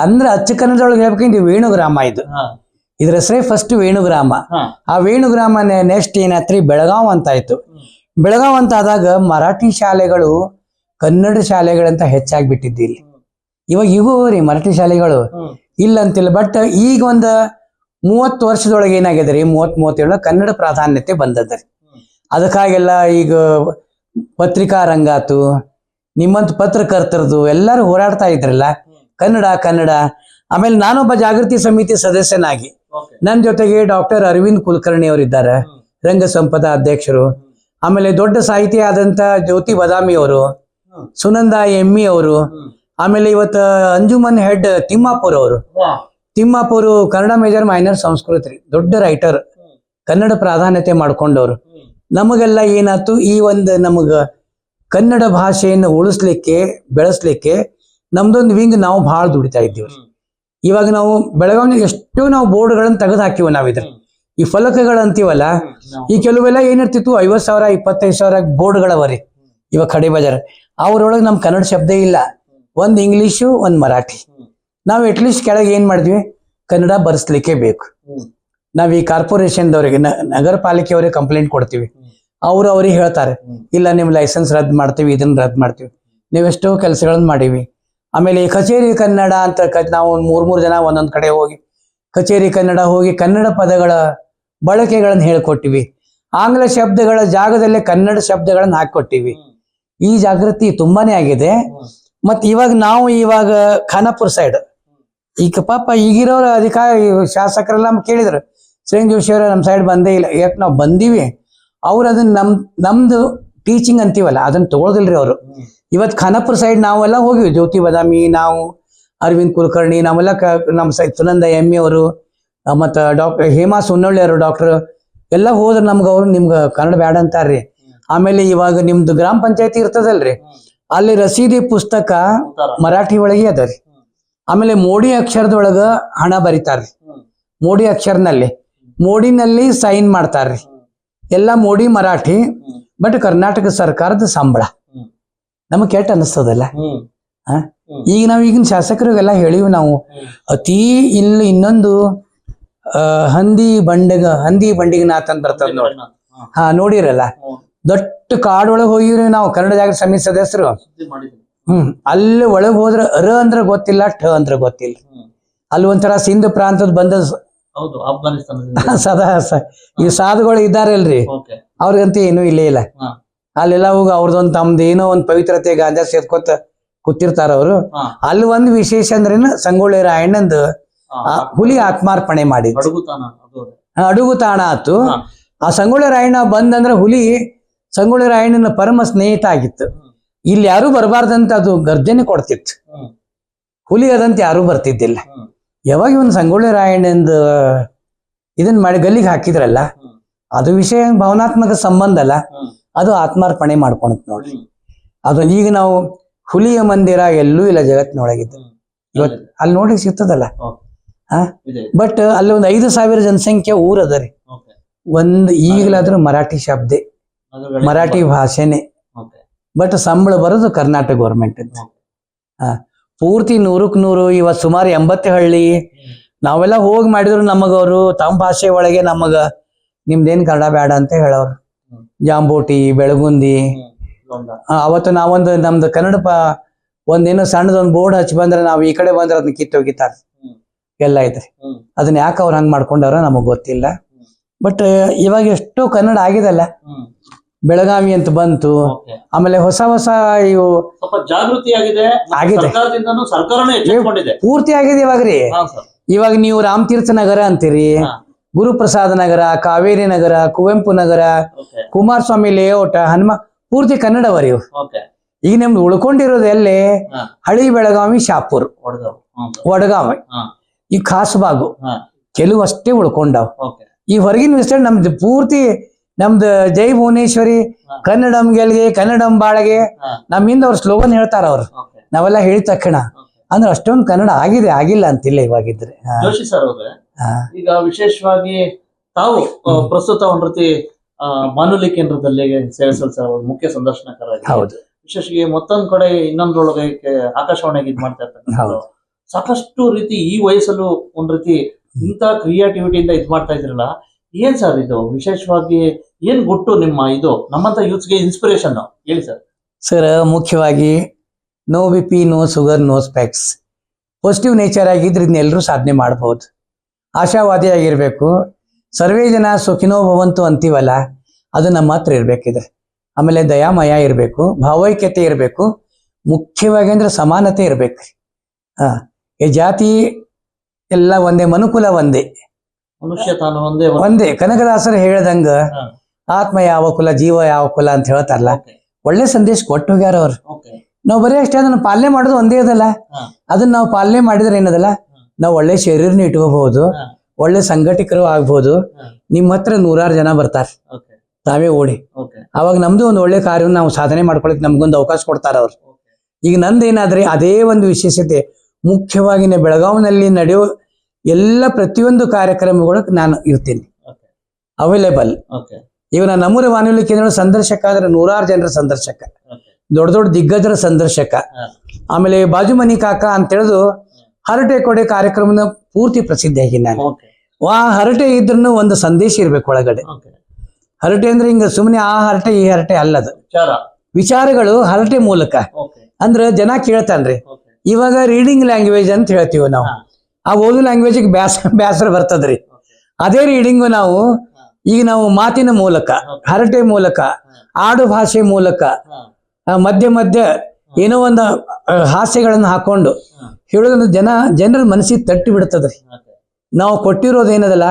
Speaker 3: ಅಂದ್ರ ಅಚ್ಚ ಕನ್ನಡದೊಳಗೆ ಹೇಳ್ಬೇಕಂದ್ರೆ ವೇಣುಗ್ರಾಮ. ಇದ್ರ ಹೆಸರೇ ಫಸ್ಟ್ ವೇಣುಗ್ರಾಮ. ಆ ವೇಣುಗ್ರಾಮ ನೆಕ್ಸ್ಟ್ ಏನಾತ್ರಿ ಬೆಳಗಾವ್ ಅಂತ ಆಯ್ತು. ಬೆಳಗಾವ್ ಅಂತ ಆದಾಗ ಮರಾಠಿ ಶಾಲೆಗಳು ಕನ್ನಡ ಶಾಲೆಗಳಂತ ಹೆಚ್ಚಾಗಿ ಬಿಟ್ಟಿದ್ದು ಇಲ್ಲಿ. ಇವಾಗ ಈಗೂ ರೀ ಮರಾಠಿ ಶಾಲೆಗಳು ಇಲ್ಲ ಅಂತಿಲ್ಲ. ಬಟ್ ಈಗ ಒಂದು 30 ವರ್ಷದೊಳಗೆ ಏನಾಗ್ಯದ್ರಿ, 30-37 ಕನ್ನಡ ಪ್ರಾಧಾನ್ಯತೆ ಬಂದದ್ರಿ. ಅದಕ್ಕಾಗೆಲ್ಲ ಈಗ ಪತ್ರಿಕಾ ರಂಗಾತು, ನಿಮ್ಮಂತ ಪತ್ರಕರ್ತರದು ಎಲ್ಲರೂ ಹೋರಾಡ್ತಾ ಇದ್ರಲ್ಲ ಕನ್ನಡ ಕನ್ನಡ. ಆಮೇಲೆ ನಾನೊಬ್ಬ ಜಾಗೃತಿ ಸಮಿತಿ ಸದಸ್ಯನಾಗಿ ನನ್ನ ಜೊತೆಗೆ ಡಾಕ್ಟರ್ ಅರವಿಂದ್ ಕುಲಕರ್ಣಿ ಅವರಿದ್ದಾರೆ, ರಂಗ ಸಂಪದ ಅಧ್ಯಕ್ಷರು. ಆಮೇಲೆ ದೊಡ್ಡ ಸಾಹಿತಿ ಆದಂತ ಜ್ಯೋತಿ ಬದಾಮಿ ಅವರು, ಸುನಂದ ಎಮ್ಮಿ ಅವರು, ಆಮೇಲೆ ಇವತ್ತು ಅಂಜುಮನ್ ಹೆಡ್ ತಿಮ್ಮಾಪುರ್ ಅವರು. ತಿಮ್ಮಾಪುರು ಕನ್ನಡ ಮೇಜರ್ ಮೈನರ್ ಸಂಸ್ಕೃತ ರೀ, ದೊಡ್ಡ ರೈಟರ್, ಕನ್ನಡ ಪ್ರಾಧಾನ್ಯತೆ ಮಾಡ್ಕೊಂಡವ್ರು. ನಮಗೆಲ್ಲ ಏನಾಯ್ತು, ಈ ಒಂದು ನಮಗ ಕನ್ನಡ ಭಾಷೆಯನ್ನು ಉಳಿಸ್ಲಿಕ್ಕೆ ಬೆಳೆಸ್ಲಿಕ್ಕೆ ನಮ್ದೊಂದು ವಿಂಗ್ ನಾವು ಭಾಳ ದುಡಿತಾ ಇದ್ದೀವಿ. ಇವಾಗ ನಾವು ಬೆಳಗಾವಿನಾಗ ಎಷ್ಟೋ ನಾವು ಬೋರ್ಡ್ಗಳನ್ನ ತೆಗೆದು ಹಾಕಿವ. ನಾವಿದ್ರ ಈ ಫಲಕಗಳಂತೀವಲ್ಲ, ಈ ಕೆಲವೆಲ್ಲ ಏನಿರ್ತಿತ್ತು 50,000 25,000 ಬೋರ್ಡ್ಗಳವರಿ ಇವಾಗ ಖಡೆ ಬಜಾರ್. ಅವ್ರೊಳಗೆ ನಮ್ ಕನ್ನಡ ಶಬ್ದ ಇಲ್ಲ, ಒಂದ್ ಇಂಗ್ಲಿಷು ಒಂದ್ ಮರಾಠಿ. ನಾವು ಅಟ್ಲೀಸ್ಟ್ ಕೆಳಗೆ ಏನ್ ಮಾಡಿದ್ವಿ, ಕನ್ನಡ ಬರ್ಸ್ಲಿಕ್ಕೆ ಬೇಕು. ನಾವ್ ಈ ಕಾರ್ಪೊರೇಷನ್ದವ್ರಿಗೆ ನಗರ ಪಾಲಿಕೆಯವ್ರಿಗೆ ಕಂಪ್ಲೇಂಟ್ ಕೊಡ್ತೀವಿ. ಅವ್ರಿಗೆ ಹೇಳ್ತಾರೆ, ಇಲ್ಲ ನಿಮ್ ಲೈಸೆನ್ಸ್ ರದ್ದು ಮಾಡ್ತೀವಿ, ಇದನ್ನ ರದ್ದು ಮಾಡ್ತೀವಿ. ನೀವೆಷ್ಟೋ ಕೆಲಸಗಳನ್ನ ಮಾಡೀವಿ. ಆಮೇಲೆ ಕಚೇರಿ ಕನ್ನಡ ಅಂತ ನಾವು 3 ಜನ ಒಂದೊಂದ್ ಕಡೆ ಹೋಗಿ ಕಚೇರಿ ಕನ್ನಡ ಹೋಗಿ ಕನ್ನಡ ಪದಗಳ ಬಳಕೆಗಳನ್ನ ಹೇಳ್ಕೊಟ್ಟಿವಿ. ಆಂಗ್ಲ ಶಬ್ದಗಳ ಜಾಗದಲ್ಲೇ ಕನ್ನಡ ಶಬ್ದಗಳನ್ನ ಹಾಕೊಟ್ಟಿವಿ. ಈ ಜಾಗೃತಿ ತುಂಬಾನೇ ಆಗಿದೆ. ಮತ್ ಇವಾಗ ಖಾನಾಪುರ ಸೈಡ್ ಈಗ ಪಾಪ ಈಗಿರೋರ ಅಧಿಕಾರಿ ಶಾಸಕರೆಲ್ಲ ಕೇಳಿದ್ರು, ಶ್ರೇಣ್ ಜೋಶಿ ಅವರ ನಮ್ ಸೈಡ್ ಬಂದೇ ಇಲ್ಲ. ಯಾಕೆ ನಾವು ಬಂದೀವಿ, ಅವ್ರು ಅದನ್ನ ನಮ್ದು ಟೀಚಿಂಗ್ ಅಂತೀವಲ್ಲ ಅದನ್ನ ತಗೊಳ್ದಿಲ್ರಿ ಅವರು. ಇವತ್ತು ಖಾನಾಪುರ ಸೈಡ್ ನಾವೆಲ್ಲ ಹೋಗಿವಿ, ಜ್ಯೋತಿ ಬದಾಮಿ, ನಾವು ಅರವಿಂದ್ ಕುಲಕರ್ಣಿ, ನಾವೆಲ್ಲ ನಮ್ಮ ಸುನಂದ ಎಮ್ಮಿ ಅವರು, ಮತ್ತು ಡಾಕ್ಟರ್ ಹೇಮಾ ಸುನ್ನೊಳ್ಳಿ ಅವರು ಡಾಕ್ಟರ್ ಎಲ್ಲ ಹೋದ್ರೆ ನಮ್ಗೆ ಅವ್ರು ನಿಮ್ಗೆ ಕನ್ನಡ ಬ್ಯಾಡ ಅಂತಾರ್ರಿ. ಆಮೇಲೆ ಇವಾಗ ನಿಮ್ದು ಗ್ರಾಮ ಪಂಚಾಯತಿ ಇರ್ತದಲ್ರಿ, ಅಲ್ಲಿ ರಸೀದಿ ಪುಸ್ತಕ ಮರಾಠಿ ಒಳಗೆ ಅದರಿ. ಆಮೇಲೆ ಮೋಡಿ ಅಕ್ಷರದೊಳಗ ಹಣ ಬರಿತಾರ್ರಿ, ಮೋಡಿ ಅಕ್ಷರನಲ್ಲಿ ಮೋಡಿನಲ್ಲಿ ಸೈನ್ ಮಾಡ್ತಾರ್ರಿ. ಎಲ್ಲ ಮೋಡಿ ಮರಾಠಿ, ಬಟ್ ಕರ್ನಾಟಕ ಸರ್ಕಾರದ ಸಂಬಳ. ನಮಗ್ ಕೆಟ್ಟ ಅನಿಸ್ತದಲ್ಲ. ಈಗ ನಾವ್ ಈಗಿನ ಶಾಸಕರಿಗೆಲ್ಲ ಹೇಳಿವಿ ನಾವು, ಅತಿ ಇಲ್ಲಿ ಇನ್ನೊಂದು ಹಂದಿ ಬಂಡಿಗನಾಥ್ ಅಂತ ಬರ್ತದ ನೋಡಿ. ನೋಡಿರಲ್ಲ, ದೊಡ್ಡ ಕಾಡೊಳಗೆ ಹೋಗಿವ್ರಿ ನಾವು ಕನ್ನಡ ಜಾಗೃತಿ ಸಮಿತಿ ಸದಸ್ಯರು. ಅಲ್ಲಿ ಒಳಗೆ ಹೋದ್ರ ರ ಅಂದ್ರ ಗೊತ್ತಿಲ್ಲ, ಠ ಅಂದ್ರ ಗೊತ್ತಿಲ್ಲ. ಅಲ್ಲಿ ಒಂಥರ ಸಿಂಧ್ ಪ್ರಾಂತದ ಬಂದ ಸದಾ ಈ ಸಾಧುಗಳು ಇದ್ದಾರಲ್ರಿ, ಅವ್ರಿಗಂತ ಏನೂ ಇಲ್ಲೇ ಇಲ್ಲ. ಅಲ್ಲೆಲ್ಲ ಹೋಗಿ ಅವ್ರದೊಂದು ತಮ್ದು ಏನೋ ಒಂದು ಪವಿತ್ರತೆ ಗಾಂಜಾ ಸೇರ್ಕೋತ ಕೂತಿರ್ತಾರ ಅವರು. ಅಲ್ಲಿ ಒಂದು ವಿಶೇಷ ಅಂದ್ರೇನು, ಸಂಗೊಳ್ಳಿ ರಾಯಣ್ಣಂದು ಹುಲಿ ಆತ್ಮಾರ್ಪಣೆ ಮಾಡಿದ್ರು, ಅಡುಗುತಾಣ ಆತು. ಆ ಸಂಗೊಳ್ಳಿ ರಾಯಣ್ಣ ಬಂದಂದ್ರ ಹುಲಿ ಸಂಗೊಳ್ಳಿ ರಾಯಣ್ಣನ ಪರಮ ಸ್ನೇಹಿತ ಆಗಿತ್ತು. ಇಲ್ಲಿ ಯಾರು ಬರಬಾರ್ದಂತ ಅದು ಗರ್ಜನೆ ಕೊಡ್ತಿತ್ತು. ಹುಲಿ ಅದಂತ ಯಾರು ಬರ್ತಿದ್ದಿಲ್ಲ. ಯಾವಾಗ ಇವನ್ ಸಂಗೊಳ್ಳಿ ರಾಯಣ್ಣಂದ ಇದನ್ ಮಾಡಿ ಗಲ್ಲಿಗೆ ಹಾಕಿದ್ರಲ್ಲ, ಅದು ವಿಷಯ ಭಾವನಾತ್ಮಕ ಸಂಬಂಧ ಅಲ್ಲ, ಅದು ಆತ್ಮಾರ್ಪಣೆ ಮಾಡ್ಕೊಳತ್ ನೋಡ್ರಿ. ಅದು ಈಗ ನಾವು ಹುಲಿಯ ಮಂದಿರ ಎಲ್ಲೂ ಇಲ್ಲ ಜಗತ್ತಿನೊಳಗಿದ್ದು. ಇವತ್ತು ಅಲ್ಲಿ ನೋಡಿ ಸಿಗ್ತದಲ್ಲ,
Speaker 2: ಇದೆ.
Speaker 3: ಬಟ್ ಅಲ್ಲಿ ಒಂದು 5,000 ಜನಸಂಖ್ಯೆ ಊರ್ ಅದ ರೀ.
Speaker 2: ಓಕೆ.
Speaker 3: ಒಂದ್ ಈಗಲಾದ್ರೂ ಮರಾಠಿ ಶಬ್ದೆ, ಮರಾಠಿ ಭಾಷೆನೆ.
Speaker 2: ಓಕೆ.
Speaker 3: ಬಟ್ ಸಂಬಳ ಬರೋದು ಕರ್ನಾಟಕ ಗೌರ್ಮೆಂಟ್. ಪೂರ್ತಿ 100ಕ್ಕೆ 100 ಇವತ್ತು ಸುಮಾರು 80 ಹಳ್ಳಿ ನಾವೆಲ್ಲ ಹೋಗಿ ಮಾಡಿದ್ರು ನಮಗವರು ತಮ್ಮ ಭಾಷೆ ಒಳಗೆ ನಮಗ ನಿಮ್ದೇನ್ ಕನ್ನಡ ಬೇಡ ಅಂತ ಹೇಳೋರು. ಜಾಂಬೋಟಿ, ಬೆಳಗುಂದಿ. ಅವತ್ತು ನಾವೊಂದು ನಮ್ದು ಕನ್ನಡ ಒಂದೇನೋ ಸಣ್ಣದೊಂದು ಬೋರ್ಡ್ ಹಚ್ಚಿ ಬಂದ್ರೆ ನಾವು ಈ ಕಡೆ ಬಂದ್ರೆ ಅದನ್ನ ಕಿತ್ತೋಗಿತಾರ ಎಲ್ಲ ಐತ್ರಿ. ಅದನ್ನ ಯಾಕೆ ಅವ್ರು ಹಂಗ್ ಮಾಡ್ಕೊಂಡವ್ರ ನಮಗ್ ಗೊತ್ತಿಲ್ಲ. ಬಟ್ ಇವಾಗ ಎಷ್ಟೋ ಕನ್ನಡ ಆಗಿದಲ್ಲ, ಬೆಳಗಾವಿ ಅಂತ ಬಂತು. ಆಮೇಲೆ ಹೊಸ ಇವು
Speaker 2: ಸ್ವಲ್ಪ ಜಾಗೃತಿ ಆಗಿದೆ,
Speaker 3: ಪೂರ್ತಿ ಆಗಿದೆ ಇವಾಗ್ರಿ. ಇವಾಗ ನೀವು ರಾಮತೀರ್ಥ ನಗರ ಅಂತೀರಿ, ಗುರುಪ್ರಸಾದ ನಗರ, ಕಾವೇರಿ ನಗರ, ಕುವೆಂಪು ನಗರ, ಕುಮಾರಸ್ವಾಮಿ ಲೇಔಟ್, ಪೂರ್ತಿ ಕನ್ನಡವರಿ ಇವು. ಈಗ ನಮ್ದು ಉಳ್ಕೊಂಡಿರೋದು ಎಲ್ಲಿ? ಹಳಿ ಬೆಳಗಾವಿ, ಶಾಪುರ್, ವಡಗಾವಿ, ಈ ಖಾಸಬಾಗು ಕೆಲವು ಅಷ್ಟೇ ಉಳ್ಕೊಂಡಾವ್. ಈ ಹೊರಗಿನ ವಿಸ್ತಾರ ನಮ್ದು ಪೂರ್ತಿ ನಮ್ದು ಜೈ ಭುವನೇಶ್ವರಿ, ಕನ್ನಡಂ ಗೆಲ್ಗೆ, ಕನ್ನಡಂ ಬಾಳಗೆ, ನಮ್ಮಿಂದ ಅವ್ರ ಸ್ಲೋಗನ್ ಹೇಳ್ತಾರ ಅವ್ರು. ನಾವೆಲ್ಲ ಹೇಳಿದ ತಕ್ಷಣ ಅಂದ್ರೆ ಅಷ್ಟೊಂದು ಕನ್ನಡ ಆಗಿದೆ, ಆಗಿಲ್ಲ ಅಂತಿಲ್ಲ ಇವಾಗಿದ್ರೆ.
Speaker 2: ಜೋಶಿ ಸರ್ ಅವ್ರೆ, ಈಗ ವಿಶೇಷವಾಗಿ ತಾವು ಪ್ರಸ್ತುತ ಒಂದ್ ರೀತಿ ಬಾನುಲಿ ಕೇಂದ್ರದಲ್ಲಿ ಸೇವೆ ಸಲ್ಲಿಸ ಮುಖ್ಯ ಸಂದರ್ಶನಕಾರರಾಗಿ,
Speaker 3: ಹೌದು,
Speaker 2: ವಿಶೇಷವಾಗಿ ಮತ್ತೊಂದ್ ಕಡೆ ಇನ್ನೊಂದ್ರೊಳಗೆ ಆಕಾಶವಾಣಿಗೆ ಇದ್ ಮಾಡ್ತಾ ಇರ್ತಾರೆ. ಸಾಕಷ್ಟು ರೀತಿ ಈ ವಯಸ್ಸಲ್ಲೂ ಒಂದ್ ರೀತಿ ಇಂತ ಕ್ರಿಯೇಟಿವಿಟಿಯಿಂದ ಇದ್ ಮಾಡ್ತಾ ಇದ್ರಲ್ಲ, ಏನ್ ಸರ್ ಇದು ವಿಶೇಷವಾಗಿ ಏನ್ ಗುಟ್ಟು ನಿಮ್ಮ ಇದು ನಮ್ಮಂತ ಯೂತ್ಸ್ಗೆ ಇನ್ಸ್ಪಿರೇಷನ್ ಹೇಳಿ ಸರ್.
Speaker 3: ಸರ್, ಮುಖ್ಯವಾಗಿ no BP, no sugar, no specs, positive nature ಆಗಿದ್ರೆ ಇದನ್ನ ಎಲ್ಲರೂ ಸಾಧನೆ ಮಾಡಬಹುದು. ಆಶಾವಾದಿಯಾಗಿರ್ಬೇಕು. ಸರ್ವೇ ಜನ ಸುಖಿನೋ ಭವಂತು ಅಂತೀವಲ್ಲ, ಅದು ನಮ್ಮ ಹತ್ರ ಇರ್ಬೇಕಿದ್ರೆ. ಆಮೇಲೆ ದಯಾಮಯ ಇರಬೇಕು, ಭಾವೈಕ್ಯತೆ ಇರಬೇಕು, ಮುಖ್ಯವಾಗಿ ಅಂದ್ರೆ ಸಮಾನತೆ ಇರ್ಬೇಕ್ರಿ. ಈ ಜಾತಿ ಎಲ್ಲ ಒಂದೇ, ಮನುಕುಲ ಒಂದೇ,
Speaker 2: ಮನುಷ್ಯ ತಾನು
Speaker 3: ಒಂದೇ. ಕನಕದಾಸರು ಹೇಳ್ದಂಗ ಆತ್ಮ ಯಾವ ಕುಲ, ಜೀವ ಯಾವ ಕುಲ ಅಂತ ಹೇಳ್ತಾರಲ್ಲ, ಒಳ್ಳೆ ಸಂದೇಶ ಕೊಟ್ಟು ಹೋಗ್ಯಾರ ಅವ್ರು. ನಾವು ಬರೀ ಅಷ್ಟೇ ಅದನ್ನ ಪಾಲನೆ ಮಾಡೋದು ಒಂದೇ ಅದಲ್ಲ. ಅದನ್ನ ನಾವು ಪಾಲನೆ ಮಾಡಿದ್ರೆ ಏನದಲ್ಲ, ನಾವು ಒಳ್ಳೆ ಶರೀರನ ಇಟ್ಕೋಬಹುದು, ಒಳ್ಳೆ ಸಂಘಟಕರು ಆಗ್ಬಹುದು. ನಿಮ್ಮ ಹತ್ರ 100 ಜನ ಬರ್ತಾರ, ತಾವೇ ಓಡಿ. ಅವಾಗ ನಮ್ದು ಒಂದು ಒಳ್ಳೆ ಕಾರ್ಯವನ್ನು ನಾವು ಸಾಧನೆ ಮಾಡ್ಕೊಳಕ್ ನಮ್ಗೊಂದು ಅವಕಾಶ ಕೊಡ್ತಾರ ಅವ್ರು. ಈಗ ನಂದೇನಾದ್ರೆ ಅದೇ ಒಂದು ವಿಶೇಷತೆ, ಮುಖ್ಯವಾಗಿ ಬೆಳಗಾವಿನಲ್ಲಿ ನಡೆಯೋ ಎಲ್ಲ ಪ್ರತಿಯೊಂದು ಕಾರ್ಯಕ್ರಮಗಳಿಗೆ ನಾನು ಇರ್ತೀನಿ ಅವೈಲೇಬಲ್. ಈಗ ನಾನು ನಮ್ಮೂರ ಬಾನುಲಿ ಕೇಂದ್ರ ಸಂದರ್ಶಕ ಆದ್ರೆ 100 ಜನರ ಸಂದರ್ಶಕ, ದೊಡ್ಡ ದೊಡ್ಡ ದಿಗ್ಗಜರ ಸಂದರ್ಶಕ. ಆಮೇಲೆ ಬಾಜು ಮನಿ ಕಾಕ ಅಂತ ಹೇಳಿದು ಹರಟೆ ಕೊಡೆ ಕಾರ್ಯಕ್ರಮದ ಪೂರ್ತಿ ಪ್ರಸಿದ್ಧಿಯಾಗಿ ನಾನು. ಹರಟೆ ಇದ್ರೂ ಒಂದು ಸಂದೇಶ ಇರ್ಬೇಕು ಒಳಗಡೆ. ಹರಟೆ ಅಂದ್ರೆ ಹಿಂಗ ಸುಮ್ಮನೆ ಆ ಹರಟೆ ಈ ಹರಟೆ ಅಲ್ಲದು, ವಿಚಾರಗಳು ಹರಟೆ ಮೂಲಕ ಅಂದ್ರೆ ಜನ ಕೇಳ್ತಾನ್ರಿ. ಇವಾಗ ರೀಡಿಂಗ್ ಲ್ಯಾಂಗ್ವೇಜ್ ಅಂತ ಹೇಳ್ತೀವಿ ನಾವು, ಆ ಓದು ಲ್ಯಾಂಗ್ವೇಜಿಗೆ ಬ್ಯಾಸರ ಬರ್ತದ್ರಿ. ಅದೇ ರೀಡಿಂಗು ನಾವು ಈಗ ನಾವು ಮಾತಿನ ಮೂಲಕ, ಹರಟೆ ಮೂಲಕ, ಆಡು ಭಾಷೆ ಮೂಲಕ, ಮಧ್ಯ ಮಧ್ಯ ಏನೋ ಒಂದು ಹಾಸ್ಯಗಳನ್ನು ಹಾಕೊಂಡು ಹೇಳೋದ್ರಿಂದ ಜನರ ಮನಸ್ಸಿಗೆ ತಟ್ಟಿ ಬಿಡ್ತದ್ರಿ. ನಾವು ಕೊಟ್ಟಿರೋದೇನದಲ್ಲ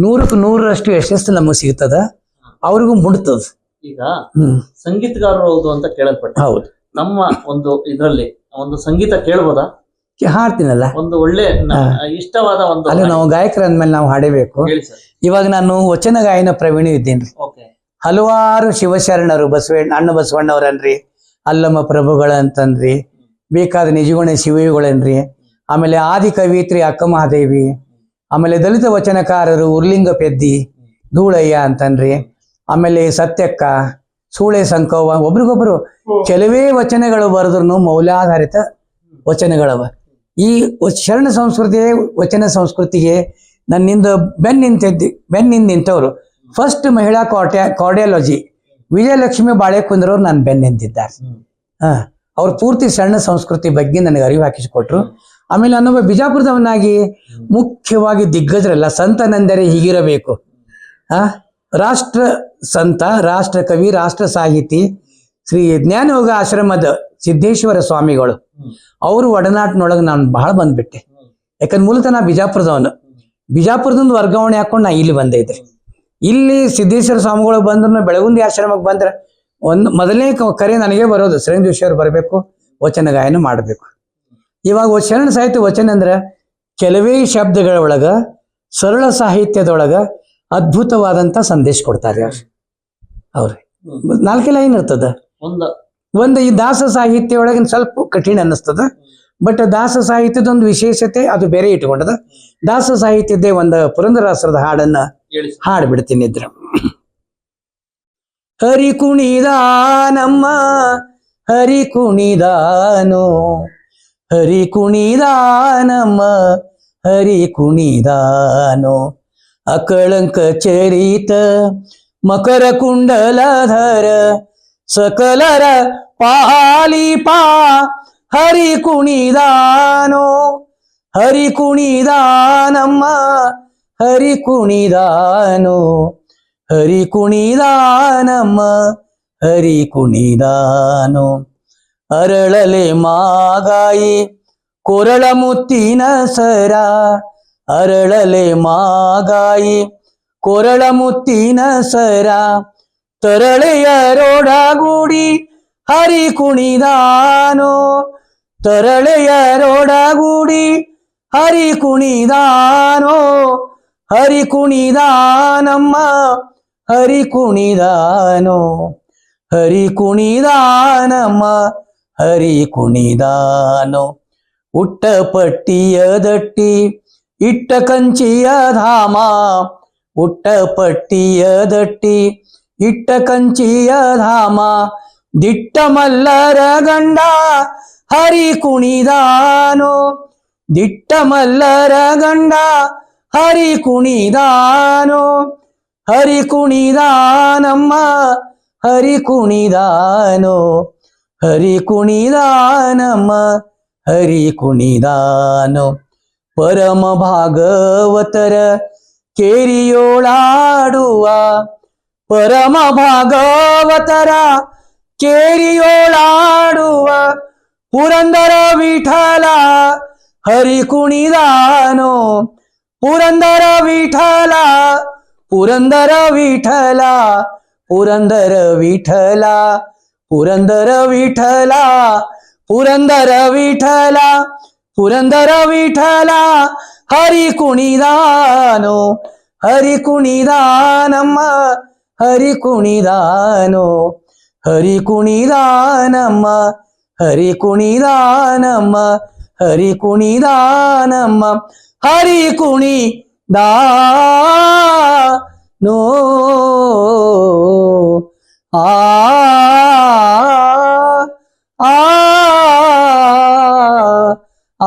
Speaker 3: 100ಕ್ಕೆ 100ರಷ್ಟು ಯಶಸ್ಸು ನಮಗೆ ಸಿಗ್ತದ, ಅವ್ರಿಗೂ ಮುಡ್ತದ.
Speaker 2: ಈಗ ಸಂಗೀತಗಾರರು ಹೌದು ಅಂತ ಕೇಳಲ್ಪಟ್ಟ, ಹೌದು, ನಮ್ಮ ಒಂದು ಇದ್ರಲ್ಲಿ ಒಂದು ಸಂಗೀತ ಕೇಳ್ಬೋದಾ?
Speaker 3: ಹಾಡ್ತೀನಲ್ಲ,
Speaker 2: ಒಂದು ಒಳ್ಳೆ ಇಷ್ಟವಾದ ಒಂದು.
Speaker 3: ಅಲ್ಲ, ನಾವು ಗಾಯಕರ ಅಂದ್ಮೇಲೆ ನಾವು ಹಾಡಬೇಕು. ಇವಾಗ ನಾನು ವಚನ ಗಾಯನ ಪ್ರವೀಣ ಇದ್ದೇನ್ರಿ. ಹಲವಾರು ಶಿವಶರಣರು, ಅಣ್ಣ ಬಸವಣ್ಣವ್ರನ್ರಿ, ಅಲ್ಲಮ್ಮ ಪ್ರಭುಗಳ ಅಂತನ್ರಿ, ಬೇಕಾದ ನಿಜಗುಣ ಶಿವಯುಗಳನ್ರಿ, ಆಮೇಲೆ ಆದಿ ಕವಿತ್ರಿ ಅಕ್ಕ ಮಹಾದೇವಿ, ಆಮೇಲೆ ದಲಿತ ವಚನಕಾರರು ಉರ್ಲಿಂಗ ಪೆದ್ದಿ, ಧೂಳಯ್ಯ ಅಂತನ್ರಿ, ಆಮೇಲೆ ಸತ್ಯಕ್ಕ, ಸೂಳೆ ಸಂಕವ್ವ, ಒಬ್ರಿಗೊಬ್ರು ಕೆಲವೇ ವಚನಗಳು ಬರೆದ್ರು ಮೌಲ್ಯಾಧಾರಿತ ವಚನಗಳವ. ಈ ಶರಣ ಸಂಸ್ಕೃತಿ, ವಚನ ಸಂಸ್ಕೃತಿಗೆ ನನ್ನಿಂದ ಬೆನ್ನಿಂದ ನಿಂತವರು ಫಸ್ಟ್ ಮಹಿಳಾ ಕಾರ್ಡಿಯಾಲಜಿ ವಿಜಯಲಕ್ಷ್ಮಿ ಬಾಳೆಕುಂದ್ರವ್ರು ನಾನು ಬೆನ್ನಿಂದಿದ್ದಾರೆ. ಅವ್ರು ಪೂರ್ತಿ ಶರಣ ಸಂಸ್ಕೃತಿ ಬಗ್ಗೆ ನನಗೆ ಅರಿವು ಹಾಕಿಸಿಕೊಟ್ರು. ಆಮೇಲೆ ನಾನೊಬ್ಬ ಬಿಜಾಪುರದವನಾಗಿ ಮುಖ್ಯವಾಗಿ ದಿಗ್ಗಜರಲ್ಲ, ಸಂತನೆಂದರೆ ಹೀಗಿರಬೇಕು. ರಾಷ್ಟ್ರ ಸಂತ, ರಾಷ್ಟ್ರ ಕವಿ, ರಾಷ್ಟ್ರ ಸಾಹಿತಿ ಶ್ರೀ ಜ್ಞಾನಯೋಗ ಆಶ್ರಮದ ಸಿದ್ದೇಶ್ವರ ಸ್ವಾಮಿಗಳು, ಅವರು ಒಡನಾಟಿನೊಳಗೆ ನಾನು ಬಹಳ ಬಂದ್ಬಿಟ್ಟೆ. ಯಾಕಂದ್ರೆ ಮೂಲತಃ ನಾ ಬಿಜಾಪುರದವನು, ಬಿಜಾಪುರದಿಂದ ವರ್ಗಾವಣೆ ಹಾಕೊಂಡು ನಾ ಇಲ್ಲಿ ಬಂದೆ ಇದ್ರಿ. ಇಲ್ಲಿ ಸಿದ್ದೇಶ್ವರ ಸ್ವಾಮಿಗಳು ಬಂದ್ರು, ಬೆಳಗುಂದಿ ಆಶ್ರಮಕ್ಕೆ ಬಂದ್ರೆ ಮೊದಲನೇ ಕರೆ ನನಗೆ ಬರೋದು, ಶ್ರೇಣ್ ಜೋಶಿ ಅವ್ರು ಬರಬೇಕು, ವಚನ ಗಾಯನ ಮಾಡಬೇಕು. ಇವಾಗ ಶರಣ ಸಾಹಿತ್ಯ ವಚನ ಅಂದ್ರೆ ಕೆಲವೇ ಶಬ್ದಗಳ ಒಳಗ, ಸರಳ ಸಾಹಿತ್ಯದೊಳಗ ಅದ್ಭುತವಾದಂತ ಸಂದೇಶ ಕೊಡ್ತಾರೆ ಅವ್ರಿ. 4 ಲೈನ್ ಇರ್ತದ. ಒಂದು ಈ ದಾಸ ಸಾಹಿತ್ಯ ಒಳಗಿನ ಸ್ವಲ್ಪ ಕಠಿಣ ಅನ್ನಿಸ್ತದ, ಬಟ್ ದಾಸ ಸಾಹಿತ್ಯದ ಒಂದು ವಿಶೇಷತೆ ಅದು ಬೇರೆ ಇಟ್ಕೊಂಡದ. ದಾಸ ಸಾಹಿತ್ಯದ್ದೇ ಒಂದು ಪುರಂದರದಾಸರದ ಹಾಡನ್ನ
Speaker 2: ಹೇಳಿ ಸರ್.
Speaker 3: ಹಾಡ್ಬಿಡ್ತೀನಿ ಇದ್ರ. ಹರಿ ಕುಣಿದಾನಮ್ಮ ಹರಿ ಕುಣಿದಾನೋ, ಹರಿ ಕುಣಿದಾನಮ್ಮ ಹರಿ ಕುಣಿದಾನೋ, ಅಕಳಂಕ ಚರಿತ ಮಕರ ಕುಂಡಲಧರ ಸಕಲರ ಪಾಲಿಪಾ ಹರಿ ಕುಣಿದಾನೋ, ಹರಿ ಕುಣಿದಾನಮ್ಮ ಹರಿ ಕುಣಿದಾನೋ, ಹರಿ ಕುಣಿದಾನಮ್ಮ ಹರಿ ಕುಣಿದಾನೋ, ಅರಳಲೆ ಮಾಗಾಯಿ ಕೊರಳ ಮುತ್ತಿನ ಸರ, ಅರಳಲೆ ಮಾಗಾಯಿ ಕೊರಳ ಮುತ್ತಿನ ಸರ, ತರಳೆಯರೊಡಗೂಡಿ ಹರಿ ಕುಣಿದಾನೋ, ತರಳೆಯರೊಡಗೂಡಿ ಹರಿ ಕುಣಿದಾನೋ, ಹರಿ ಕುಣಿದಾನಮ್ಮ ಹರಿ ಕುಣಿದಾನೋ, ಹರಿ ಕುಣಿದಾನಮ್ಮ ಹರಿ ಕುಣಿದಾನೋ, ಉಟ್ಟ ಪಟ್ಟಿಯ ದಟ್ಟಿ ಇಟ್ಟ ಕಂಚಿಯ ಧಾಮ, ಉಟ್ಟ ಪಟ್ಟಿಯ ದಟ್ಟಿ ಇಟ್ಟ ಕಂಚಿಯ ಧಾಮ, ದಿಟ್ಟ ಮಲ್ಲರ ಗಂಡ ಹರಿ ಕುಣಿದಾನೋ, ದಿಟ್ಟ ಮಲ್ಲರ ಗಂಡ ಹರಿ ಕುಣಿದಾನೋ, ಹರಿ ಕುಣಿದಾನಮ್ಮ ಹರಿ ಕುಣಿದಾನೋ, ಹರಿ ಕುಣಿದಾನಮ್ಮ ಹರಿ ಕುಣಿದಾನೋ, ಪರಮ ಭಾಗವತರ ಕೇರಿಯೋಳಾಡುವ, ಪರಮ ಭಾಗವತರ ಕೇರಿಯೋಳಾಡುವ, ಪುರಂದರ ವಿಠಲ ಹರಿ ಕುಣಿದಾನೋ, ಪುರಂದರ ವಿಠಲ, ಪುರಂದರ ವಿಠಲ, ಪುರಂದರ ವಿಠಲ, ಪುರಂದರ ವಿಠಲ, ಪುರಂದರ ವಿಠಲ, ಪುರಂದರ ವಿಠಲ ಹರಿ ಕುಣಿದಾನೋ, ಹರಿ ಕುಣಿದಾನಮ್ಮ ಹರಿ ಕುಣಿದಾನೋ, ಹರಿ ಕುಣಿದಾನಮ್ಮ ಹರಿ ಕುಣಿದಾನಮ್ಮ ಹರಿ ಕುಣಿದಾನಮ್ಮ ಹರಿ ಕುಣಿದಾನೋ. ಆ ಆ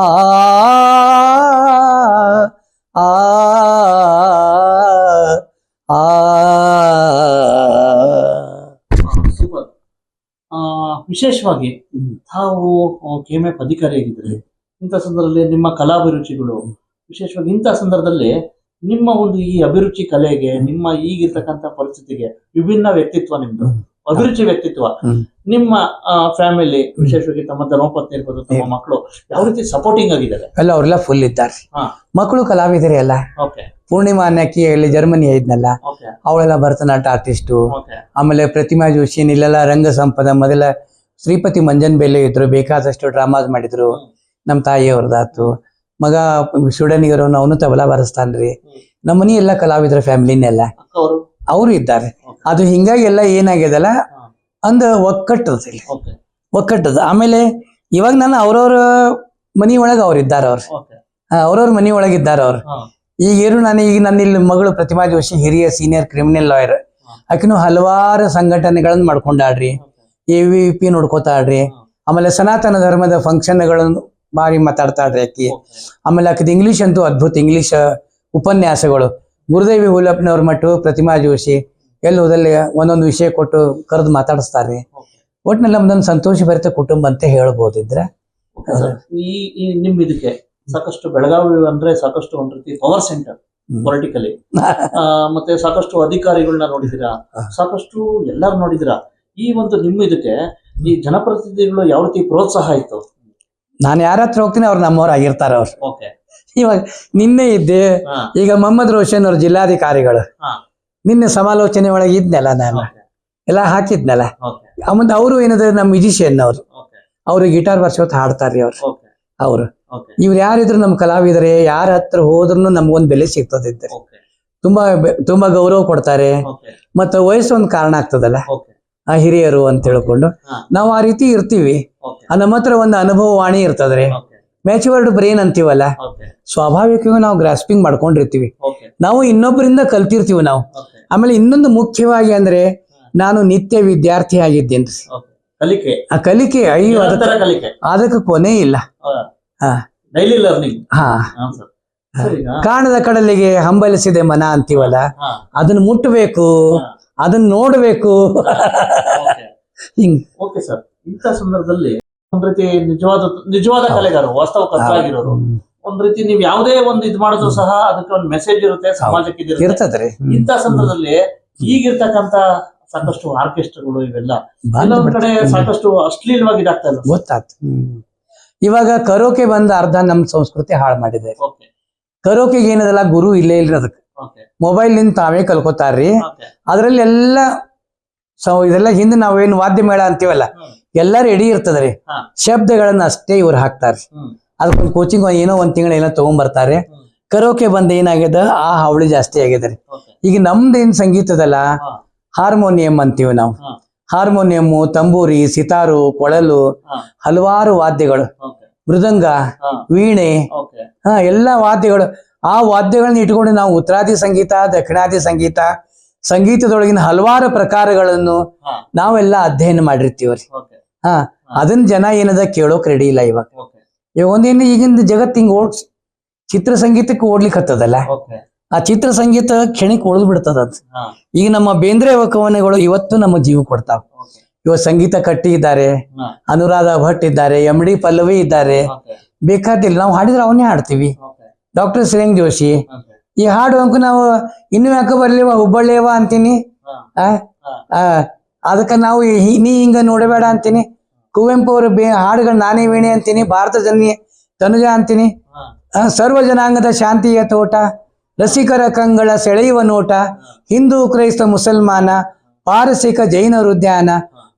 Speaker 3: ಆ
Speaker 2: ಸೂಪರ್. ವಿಶೇಷವಾಗಿ ತಾವು KMF ಅಧಿಕಾರಿಯಾಗಿದ್ದರೆ ಇಂಥ ಸಂದರ್ಭದಲ್ಲಿ ನಿಮ್ಮ ಕಲಾಭಿರುಚಿಗಳು ವಿಶೇಷವಾಗಿ ಇಂಥ ಸಂದರ್ಭದಲ್ಲಿ ನಿಮ್ಮ ಒಂದು ಈ ಅಭಿರುಚಿ ಕಲೆಗೆ ನಿಮ್ಮ ಈಗಿರ್ತಕ್ಕಂಥ ಪರಿಸ್ಥಿತಿಗೆ ವಿಭಿನ್ನ ವ್ಯಕ್ತಿತ್ವ, ನಿಮ್ದು ಅಭಿರುಚಿ ವ್ಯಕ್ತಿತ್ವ, ನಿಮ್ಮ ಫ್ಯಾಮಿಲಿ ವಿಶೇಷವಾಗಿ ತಮ್ಮ ಧರ್ಮಪತ್ನಿ ಇರ್ಬೋದು, ತಮ್ಮ ಮಕ್ಕಳು ಯಾವ ರೀತಿ ಸಪೋರ್ಟಿಂಗ್ ಆಗಿದ್ದಾರೆ?
Speaker 3: ಎಲ್ಲ ಅವರೆಲ್ಲ ಫುಲ್ ಇದ್ದಾರೆ. ಮಕ್ಕಳು ಕಲಾವಿದರೆ ಎಲ್ಲ.
Speaker 2: ಓಕೆ.
Speaker 3: ಪೂರ್ಣಿಮಾ ಅನ್ನಕ್ಕಿ ಇಲ್ಲಿ ಜರ್ಮನಿ ಇದ್ನಲ್ಲ,
Speaker 2: ಓಕೆ.
Speaker 3: ಅವಳೆಲ್ಲ ಭರತನಾಟ್ಯ ಆರ್ಟಿಸ್ಟು.
Speaker 2: ಓಕೆ.
Speaker 3: ಆಮೇಲೆ ಪ್ರತಿಮಾ ಜೋಶಿ ಇಲ್ಲೆಲ್ಲ ರಂಗ ಸಂಪದ ಮೊದಲ ಶ್ರೀಪತಿ ಮಂಜನ್ ಬೆಲೆ ಇದ್ರು, ಬೇಕಾದಷ್ಟು ಡ್ರಾಮಾಸ್ ಮಾಡಿದ್ರು. ನಮ್ಮ ತಾಯಿಯವ್ರದಾತು ಮಗ ಸ್ಟೂಡೆಂಟ್ಗರು ಅವನು ತಬಲಾ ಬಾರಿಸ್ತಾನ್ರಿ. ನಮ್ಮ ಮನಿ ಎಲ್ಲ ಕಲಾವಿದರ ಫ್ಯಾಮಿಲಿನೆಲ್ಲ ಅವರು ಇದ್ದಾರೆ. ಅದು ಹಿಂಗಾಗಿ ಎಲ್ಲ ಏನಾಗ್ಯದಲ್ಲ ಅಂದ ಒಕ್ಕಟ್ಟದ ಇಲ್ಲಿ, ಒಕ್ಕಟ್ಟದ. ಆಮೇಲೆ ಇವಾಗ ನಾನು ಅವ್ರವ್ರ ಮನಿ ಒಳಗೆ ಅವ್ರು ಇದ್ದಾರೆ, ಅವ್ರವ್ರ ಮನಿ ಒಳಗಿದ್ದಾರೆ ಅವ್ರು. ಈಗ ನಾನು ಈಗ ನನ್ನ ಇಲ್ಲಿ ಮಗಳು ಪ್ರತಿಮಾ ಜೋಶಿ ಹಿರಿಯ ಸೀನಿಯರ್ ಕ್ರಿಮಿನಲ್ ಲಾಯರ್. ಆಕಿನೂ ಹಲವಾರು ಸಂಘಟನೆಗಳನ್ನು ಮಾಡ್ಕೊಂಡಾಡ್ರಿ, AVP ನೋಡ್ಕೋತಾಡ್ರಿ. ಆಮೇಲೆ ಸನಾತನ ಧರ್ಮದ ಫಂಕ್ಷನ್ಗಳನ್ನು ಭಾರಿ ಮಾತಾಡ್ತಾಡ್ರಿ ಆಕಿ. ಆಮೇಲೆ ಆಕಿದ ಇಂಗ್ಲಿಷ್ ಅಂತೂ ಅದ್ಭುತ ಇಂಗ್ಲಿಷ್ ಉಪನ್ಯಾಸಗಳು. ಗುರುದೇವಿ ಹುಲಪ್ನವ್ರ ಮಟ್ಟು ಪ್ರತಿಮಾ ಜೋಶಿ ಎಲ್ಲಿ ಹೋದಲ್ಲಿ ಒಂದೊಂದು ವಿಷಯ ಕೊಟ್ಟು ಕರೆದು ಮಾತಾಡಿಸ್ತಾರ್ರಿ. ಒಟ್ಟಿನಲ್ಲಿ ನಮ್ದೊಂದು ಸಂತೋಷ ಭರಿತ ಕುಟುಂಬ ಅಂತ ಹೇಳ್ಬೋದಿದ್ರೆ.
Speaker 2: ಈ ನಿಮ್ ಇದಕ್ಕೆ ಸಾಕಷ್ಟು ಬೆಳಗಾವಿ ಅಂದ್ರೆ ಸಾಕಷ್ಟು ಒಂದ್ ರೀತಿ ಪವರ್ ಸೆಂಟರ್ ಪೊಲಿಟಿಕಲಿ, ಮತ್ತೆ ಸಾಕಷ್ಟು ಅಧಿಕಾರಿಗಳನ್ನ ನೋಡಿದಿರಾ, ಸಾಕಷ್ಟು ಎಲ್ಲಾರು ನೋಡಿದಿರಾ. ಈ ಒಂದು ನಿಮ್ಮ ಇದಕ್ಕೆ ಈ ಜನಪ್ರತಿನಿಧಿಗಳು ಯಾವ ರೀತಿ ಪ್ರೋತ್ಸಾಹ ಇತ್ತು?
Speaker 3: ನಾನು ಯಾರ ಹತ್ರ ಹೋಗ್ತೀನಿ ಅವ್ರು ನಮ್ಮವ್ರು ಆಗಿರ್ತಾರ ಅವ್ರು.
Speaker 2: ಓಕೆ.
Speaker 3: ಇವಾಗ ನಿನ್ನೆ ಇದ್ದೆ, ಈಗ ಮೊಹಮ್ಮದ್ ರೋಷನ್ ಅವ್ರ ಜಿಲ್ಲಾಧಿಕಾರಿಗಳು ನಿನ್ನೆ ಸಮಾಲೋಚನೆ ಒಳಗೆ ಇದ್ನಲ್ಲ, ನಾನು ಎಲ್ಲ ಹಾಕಿದ್ನಲ್ಲ. ಮುಂದೆ ಅವರು ಏನಂದ್ರೆ ನಮ್ಮ ಮ್ಯೂಸಿಷಿಯನ್ ಅವ್ರು ಗಿಟಾರ್ ಬರ್ಸೋತ್ ಹಾಡ್ತಾರ್ರಿ ಅವ್ರು. ಇವ್ರು ಯಾರಿದ್ರು ನಮ್ಮ ಕಲಾವಿದರೆ, ಯಾರ ಹತ್ರ ಹೋದ್ರು ನಮ್ಗೊಂದ್ ಬೆಲೆ ಸಿಗ್ತದಿದ್ದೆ. ತುಂಬಾ ಗೌರವ ಕೊಡ್ತಾರೆ. ಮತ್ತ ವಯಸ್ಸು ಒಂದ್ ಕಾರಣ ಆಗ್ತದಲ್ಲ, ಆ ಹಿರಿಯರು ಅಂತ ಹೇಳ್ಕೊಂಡು ನಾವು ಆ ರೀತಿ ಇರ್ತೀವಿ. ನಮ್ಮ ಹತ್ರ ಒಂದು ಅನುಭವ ವಾಣಿ ಇರ್ತದ್ರಿ. ಮ್ಯಾಚುವರ್ಡ್ ಬ್ರೈನ್ ಅಂತೀವಲ್ಲ,
Speaker 2: ಓಕೆ
Speaker 3: ಸ್ವಾಭಾವಿಕವಾಗಿ ನಾವು ಗ್ರಾಸ್ಪಿಂಗ್ ಮಾಡ್ಕೊಂಡಿರ್ತೀವಿ.
Speaker 2: ಓಕೆ
Speaker 3: ನಾವು ಇನ್ನೊಬ್ಬರಿಂದ ಕಲ್ತಿರ್ತೀವಿ ನಾವು.
Speaker 2: ಓಕೆ
Speaker 3: ಆಮೇಲೆ ಇನ್ನೊಂದು ಮುಖ್ಯವಾಗಿ ಅಂದ್ರೆ ನಾನು ನಿತ್ಯ ವಿದ್ಯಾರ್ಥಿ ಆಗಿದ್ದೇನೆ.
Speaker 2: ಓಕೆ ಕಲಿಕೆ,
Speaker 3: ಆ ಕಲಿಕೆ ಅಯ್ಯೋ
Speaker 2: ನಿರಂತರ ಕಲಿಕೆ,
Speaker 3: ಅದಕ್ಕೆ ಕೊನೆ ಇಲ್ಲ. ಹಾ
Speaker 2: ಡೈಲಿ ಲರ್ನಿಂಗ್.
Speaker 3: ಹಾ
Speaker 2: ಸರ್ ಸರ್ ಈಗ
Speaker 3: ಕಾಣದ ಕಡಲಿಗೆ ಹಂಬಲಿಸಿದೆ ಮನ ಅಂತೀವಲ್ಲ,
Speaker 2: ಹಾ
Speaker 3: ಅದನ್ನ ಮುಟ್ಟಬೇಕು, ಅದನ್ನ ನೋಡ್ಬೇಕು.
Speaker 2: ಓಕೆ
Speaker 3: ಹಿಂಗ್
Speaker 2: ಓಕೆ ಸರ್. ಇಂಥ ಸಂದರ್ಭದಲ್ಲಿ ಒಂದ್ ರೀತಿ ನಿಜವಾದ ಕಲೆಗಾರರು, ವಾಸ್ತವ ಕರ್ತರಾಗಿರೋರು, ಒಂದ್ ರೀತಿ ನೀವ್ ಯಾವುದೇ ಒಂದು ಇದ್ ಮಾಡಿದ್ರು ಸಹ ಅದಕ್ಕೆ ಒಂದು ಮೆಸೇಜ್ ಇರುತ್ತೆ, ಸಮಾಜಕ್ಕೆ ಇದಿರುತ್ತೆ.
Speaker 3: ಇರ್ತದ್ರಿ.
Speaker 2: ಇಂಥ ಸಂದರ್ಭದಲ್ಲಿ ಈಗಿರ್ತಕ್ಕಂತ ಸಾಕಷ್ಟು ಆರ್ಕೆಸ್ಟ್ರಾಗಳು ಇವೆಲ್ಲ ಇನ್ನೊಂದ್ ಕಡೆ ಸಾಕಷ್ಟು ಅಶ್ಲೀಲವಾಗಿ ಇದಾಗ್ತಾ ಇಲ್ಲ.
Speaker 3: ಗೊತ್ತಾಯ್ತು. ಇವಾಗ ಕರೋಕೆ ಬಂದ ಅರ್ಧ ನಮ್ ಸಂಸ್ಕೃತಿ ಹಾಳು ಮಾಡಿದೆ.
Speaker 2: ಓಕೆ
Speaker 3: ಕರೋಕೆಗೆ ಏನದಲ್ಲ ಗುರು ಇಲ್ಲೇ ಇಲ್ರಿ. ಅದಕ್ಕೆ
Speaker 2: ಓಕೆ
Speaker 3: ಮೊಬೈಲ್ ನಿಂದ ತಾವೇ ಕಲ್ಕೋತಾರ್ರಿ.
Speaker 2: ಓಕೆ
Speaker 3: ಅದ್ರಲ್ಲಿ ಎಲ್ಲ ಇದೆಲ್ಲ ಹಿಂದೆ ನಾವೇನು ವಾದ್ಯ ಮೇಳ ಅಂತೀವಲ್ಲ, ಎಲ್ಲ ರೆಡಿ ಇರ್ತದ್ರಿ.
Speaker 2: ಹಾ.
Speaker 3: ಶಬ್ದಗಳನ್ನ ಅಷ್ಟೇ ಇವ್ರು ಹಾಕ್ತಾರ್ರಿ. ಅದಕ್ಕೊಂದು ಕೋಚಿಂಗ್ ಏನೋ ಒಂದ್ ತಿಂಗಳ ಏನೋ ತಗೊಂಡ್ಬರ್ತಾರೆ. ಕರೋಕೆ ಬಂದ ಏನಾಗ್ಯದ, ಆ ಹಾವಳಿ ಜಾಸ್ತಿ ಆಗ್ಯದ್ರಿ.
Speaker 2: ಓಕೆ
Speaker 3: ಈಗ ನಮ್ದೇನ್ ಸಂಗೀತದಲ್ಲ,
Speaker 2: ಹಾ
Speaker 3: ಹಾರ್ಮೋನಿಯಂ ಅಂತೀವಿ ನಾವು.
Speaker 2: ಹಾ
Speaker 3: ಹಾರ್ಮೋನಿಯಮ್ಮು, ತಂಬೂರಿ, ಸಿತಾರು, ಕೊಳಲು,
Speaker 2: ಹಾ
Speaker 3: ಹಲವಾರು ವಾದ್ಯಗಳು,
Speaker 2: ಓಕೆ
Speaker 3: ಮೃದಂಗ,
Speaker 2: ಹಾ
Speaker 3: ವೀಣೆ,
Speaker 2: ಓಕೆ
Speaker 3: ಎಲ್ಲಾ ವಾದ್ಯಗಳು. ಆ ವಾದ್ಯಗಳನ್ನ ಇಟ್ಕೊಂಡು ನಾವು ಉತ್ತರಾದಿ ಸಂಗೀತ, ದಕ್ಷಿಣಾದಿ ಸಂಗೀತ, ಸಂಗೀತದೊಳಗಿನ ಹಲವಾರು ಪ್ರಕಾರಗಳನ್ನು
Speaker 2: ಹಾ
Speaker 3: ನಾವೆಲ್ಲ ಅಧ್ಯಯನ ಮಾಡಿರ್ತೀವ್ರಿ.
Speaker 2: ಓಕೆ
Speaker 3: ಹಾ ಅದನ್ನ ಜನ ಏನದ ಕೇಳೋಕ್ ರೆಡಿ ಇಲ್ಲ ಇವಾಗ.
Speaker 2: ಓಕೆ
Speaker 3: ಇವಾಗ ಒಂದೇನು ಈಗಿನ ಜಗತ್ ಹಿಂಗ್ ಚಿತ್ರ ಸಂಗೀತಕ್ಕೆ ಓಡ್ಲಿಕ್ಕೆ ಹತ್ತದಲ್ಲ,
Speaker 2: ಓಕೆ
Speaker 3: ಆ ಚಿತ್ರ ಸಂಗೀತ ಕ್ಷಣಿಕ್ ಉಳಿದು ಬಿಡ್ತದ.
Speaker 2: ಹಾ
Speaker 3: ಈಗ ನಮ್ಮ ಬೇಂದ್ರೆ ಕವನಗಳು ಇವತ್ತು ನಮ್ಮ ಜೀವ ಕೊಡ್ತಾವ.
Speaker 2: ಓಕೆ
Speaker 3: ಇವಾಗ ಸಂಗೀತ ಕಟ್ಟಿ ಇದ್ದಾರೆ,
Speaker 2: ಹಾ
Speaker 3: ಅನುರಾಧ ಭಟ್ ಇದ್ದಾರೆ, ಎಂ.ಡಿ. ಪಲ್ಲವಿ ಇದ್ದಾರೆ.
Speaker 2: ಓಕೆ
Speaker 3: ಬೇಕಾದಿಲ್ಲ, ನಾವು ಹಾಡಿದ್ರೆ ಅವನ್ನೇ ಹಾಡ್ತೀವಿ.
Speaker 2: ಓಕೆ
Speaker 3: ಡಾಕ್ಟರ್ ಶ್ರೇಯಾಂಗ್ ಜೋಶಿ
Speaker 2: ಓಕೆ
Speaker 3: ಈ ಹಾಡು ಅಂಕ ನಾವು ಇನ್ನು ಯಾಕೆ ಬರ್ಲಿವ ಹುಬ್ಬಳ್ಳಿಯವ ಅಂತೀನಿ.
Speaker 2: ಹಾ
Speaker 3: ಆ ಅದಕ್ಕ ನಾವು ನೀ ಹಿಂಗ ನೋಡಬೇಡ ಅಂತೀನಿ. ಕುವೆಂಪು ಅವ್ರ ಹಾಡುಗಳು ನಾನೇ ವೀಣೆ ಅಂತೀನಿ, ಭಾರತ ಜನನಿ ತನುಜ ಅಂತೀನಿ.
Speaker 2: ಹಾ
Speaker 3: ಸರ್ವ ಜನಾಂಗದ ಶಾಂತಿಯ ತೋಟ, ರಸಿಕರ ಕಂಗಳ ಸೆಳೆಯುವ ನೋಟ, ಹಿಂದೂ ಕ್ರೈಸ್ತ ಮುಸಲ್ಮಾನ, ಪಾರಸಿಕ ಜೈನರ ಉದ್ಯಾನ,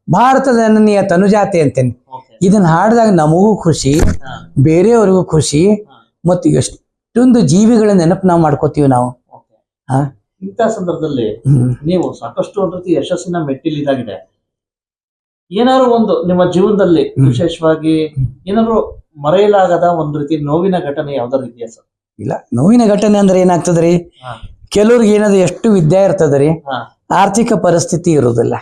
Speaker 3: ಭಾರತದ ಜನನಿಯ ತನುಜಾತೆ ಅಂತೀನಿ.
Speaker 2: ಓಕೆ
Speaker 3: ಇದನ್ನ ಹಾಡಿದಾಗ ನಮಗೂ ಖುಷಿ,
Speaker 2: ಹಾ
Speaker 3: ಬೇರೆಯವ್ರಿಗೂ ಖುಷಿ, ಮತ್ತು ಎಷ್ಟೊಂದು ಜೀವಿಗಳ ನೆನಪು ನಾವು ಮಾಡ್ಕೋತೀವಿ ನಾವು.
Speaker 2: ಓಕೆ
Speaker 3: ಹಾ
Speaker 2: ಇಂಥ ಸಂದರ್ಭದಲ್ಲಿ ನೀವು ಸಾಕಷ್ಟು ಒಂದ್ ರೀತಿ ಯಶಸ್ಸಿನ ಮೆಟ್ಟಿಲಿದಾಗಿದೆ. ಏನಾದ್ರು ಒಂದು ನಿಮ್ಮ ಜೀವನದಲ್ಲಿ ವಿಶೇಷವಾಗಿ ಏನಾದ್ರು ಮರೆಯಲಾಗದ ಒಂದ್ ರೀತಿ ನೋವಿನ ಘಟನೆ ಯಾವ್ದಾದ್ರು ಇದೆಯಾ ಸರ್?
Speaker 3: ಇಲ್ಲ, ನೋವಿನ ಘಟನೆ ಅಂದ್ರೆ ಏನಾಗ್ತದ್ರಿ,
Speaker 2: ಹಾ
Speaker 3: ಕೆಲವ್ರಿಗೆ ಏನದು ಎಷ್ಟು ವಿದ್ಯೆ ಇರ್ತದ್ರಿ,
Speaker 2: ಹಾ
Speaker 3: ಆರ್ಥಿಕ ಪರಿಸ್ಥಿತಿ ಇರುದಿಲ್ಲ.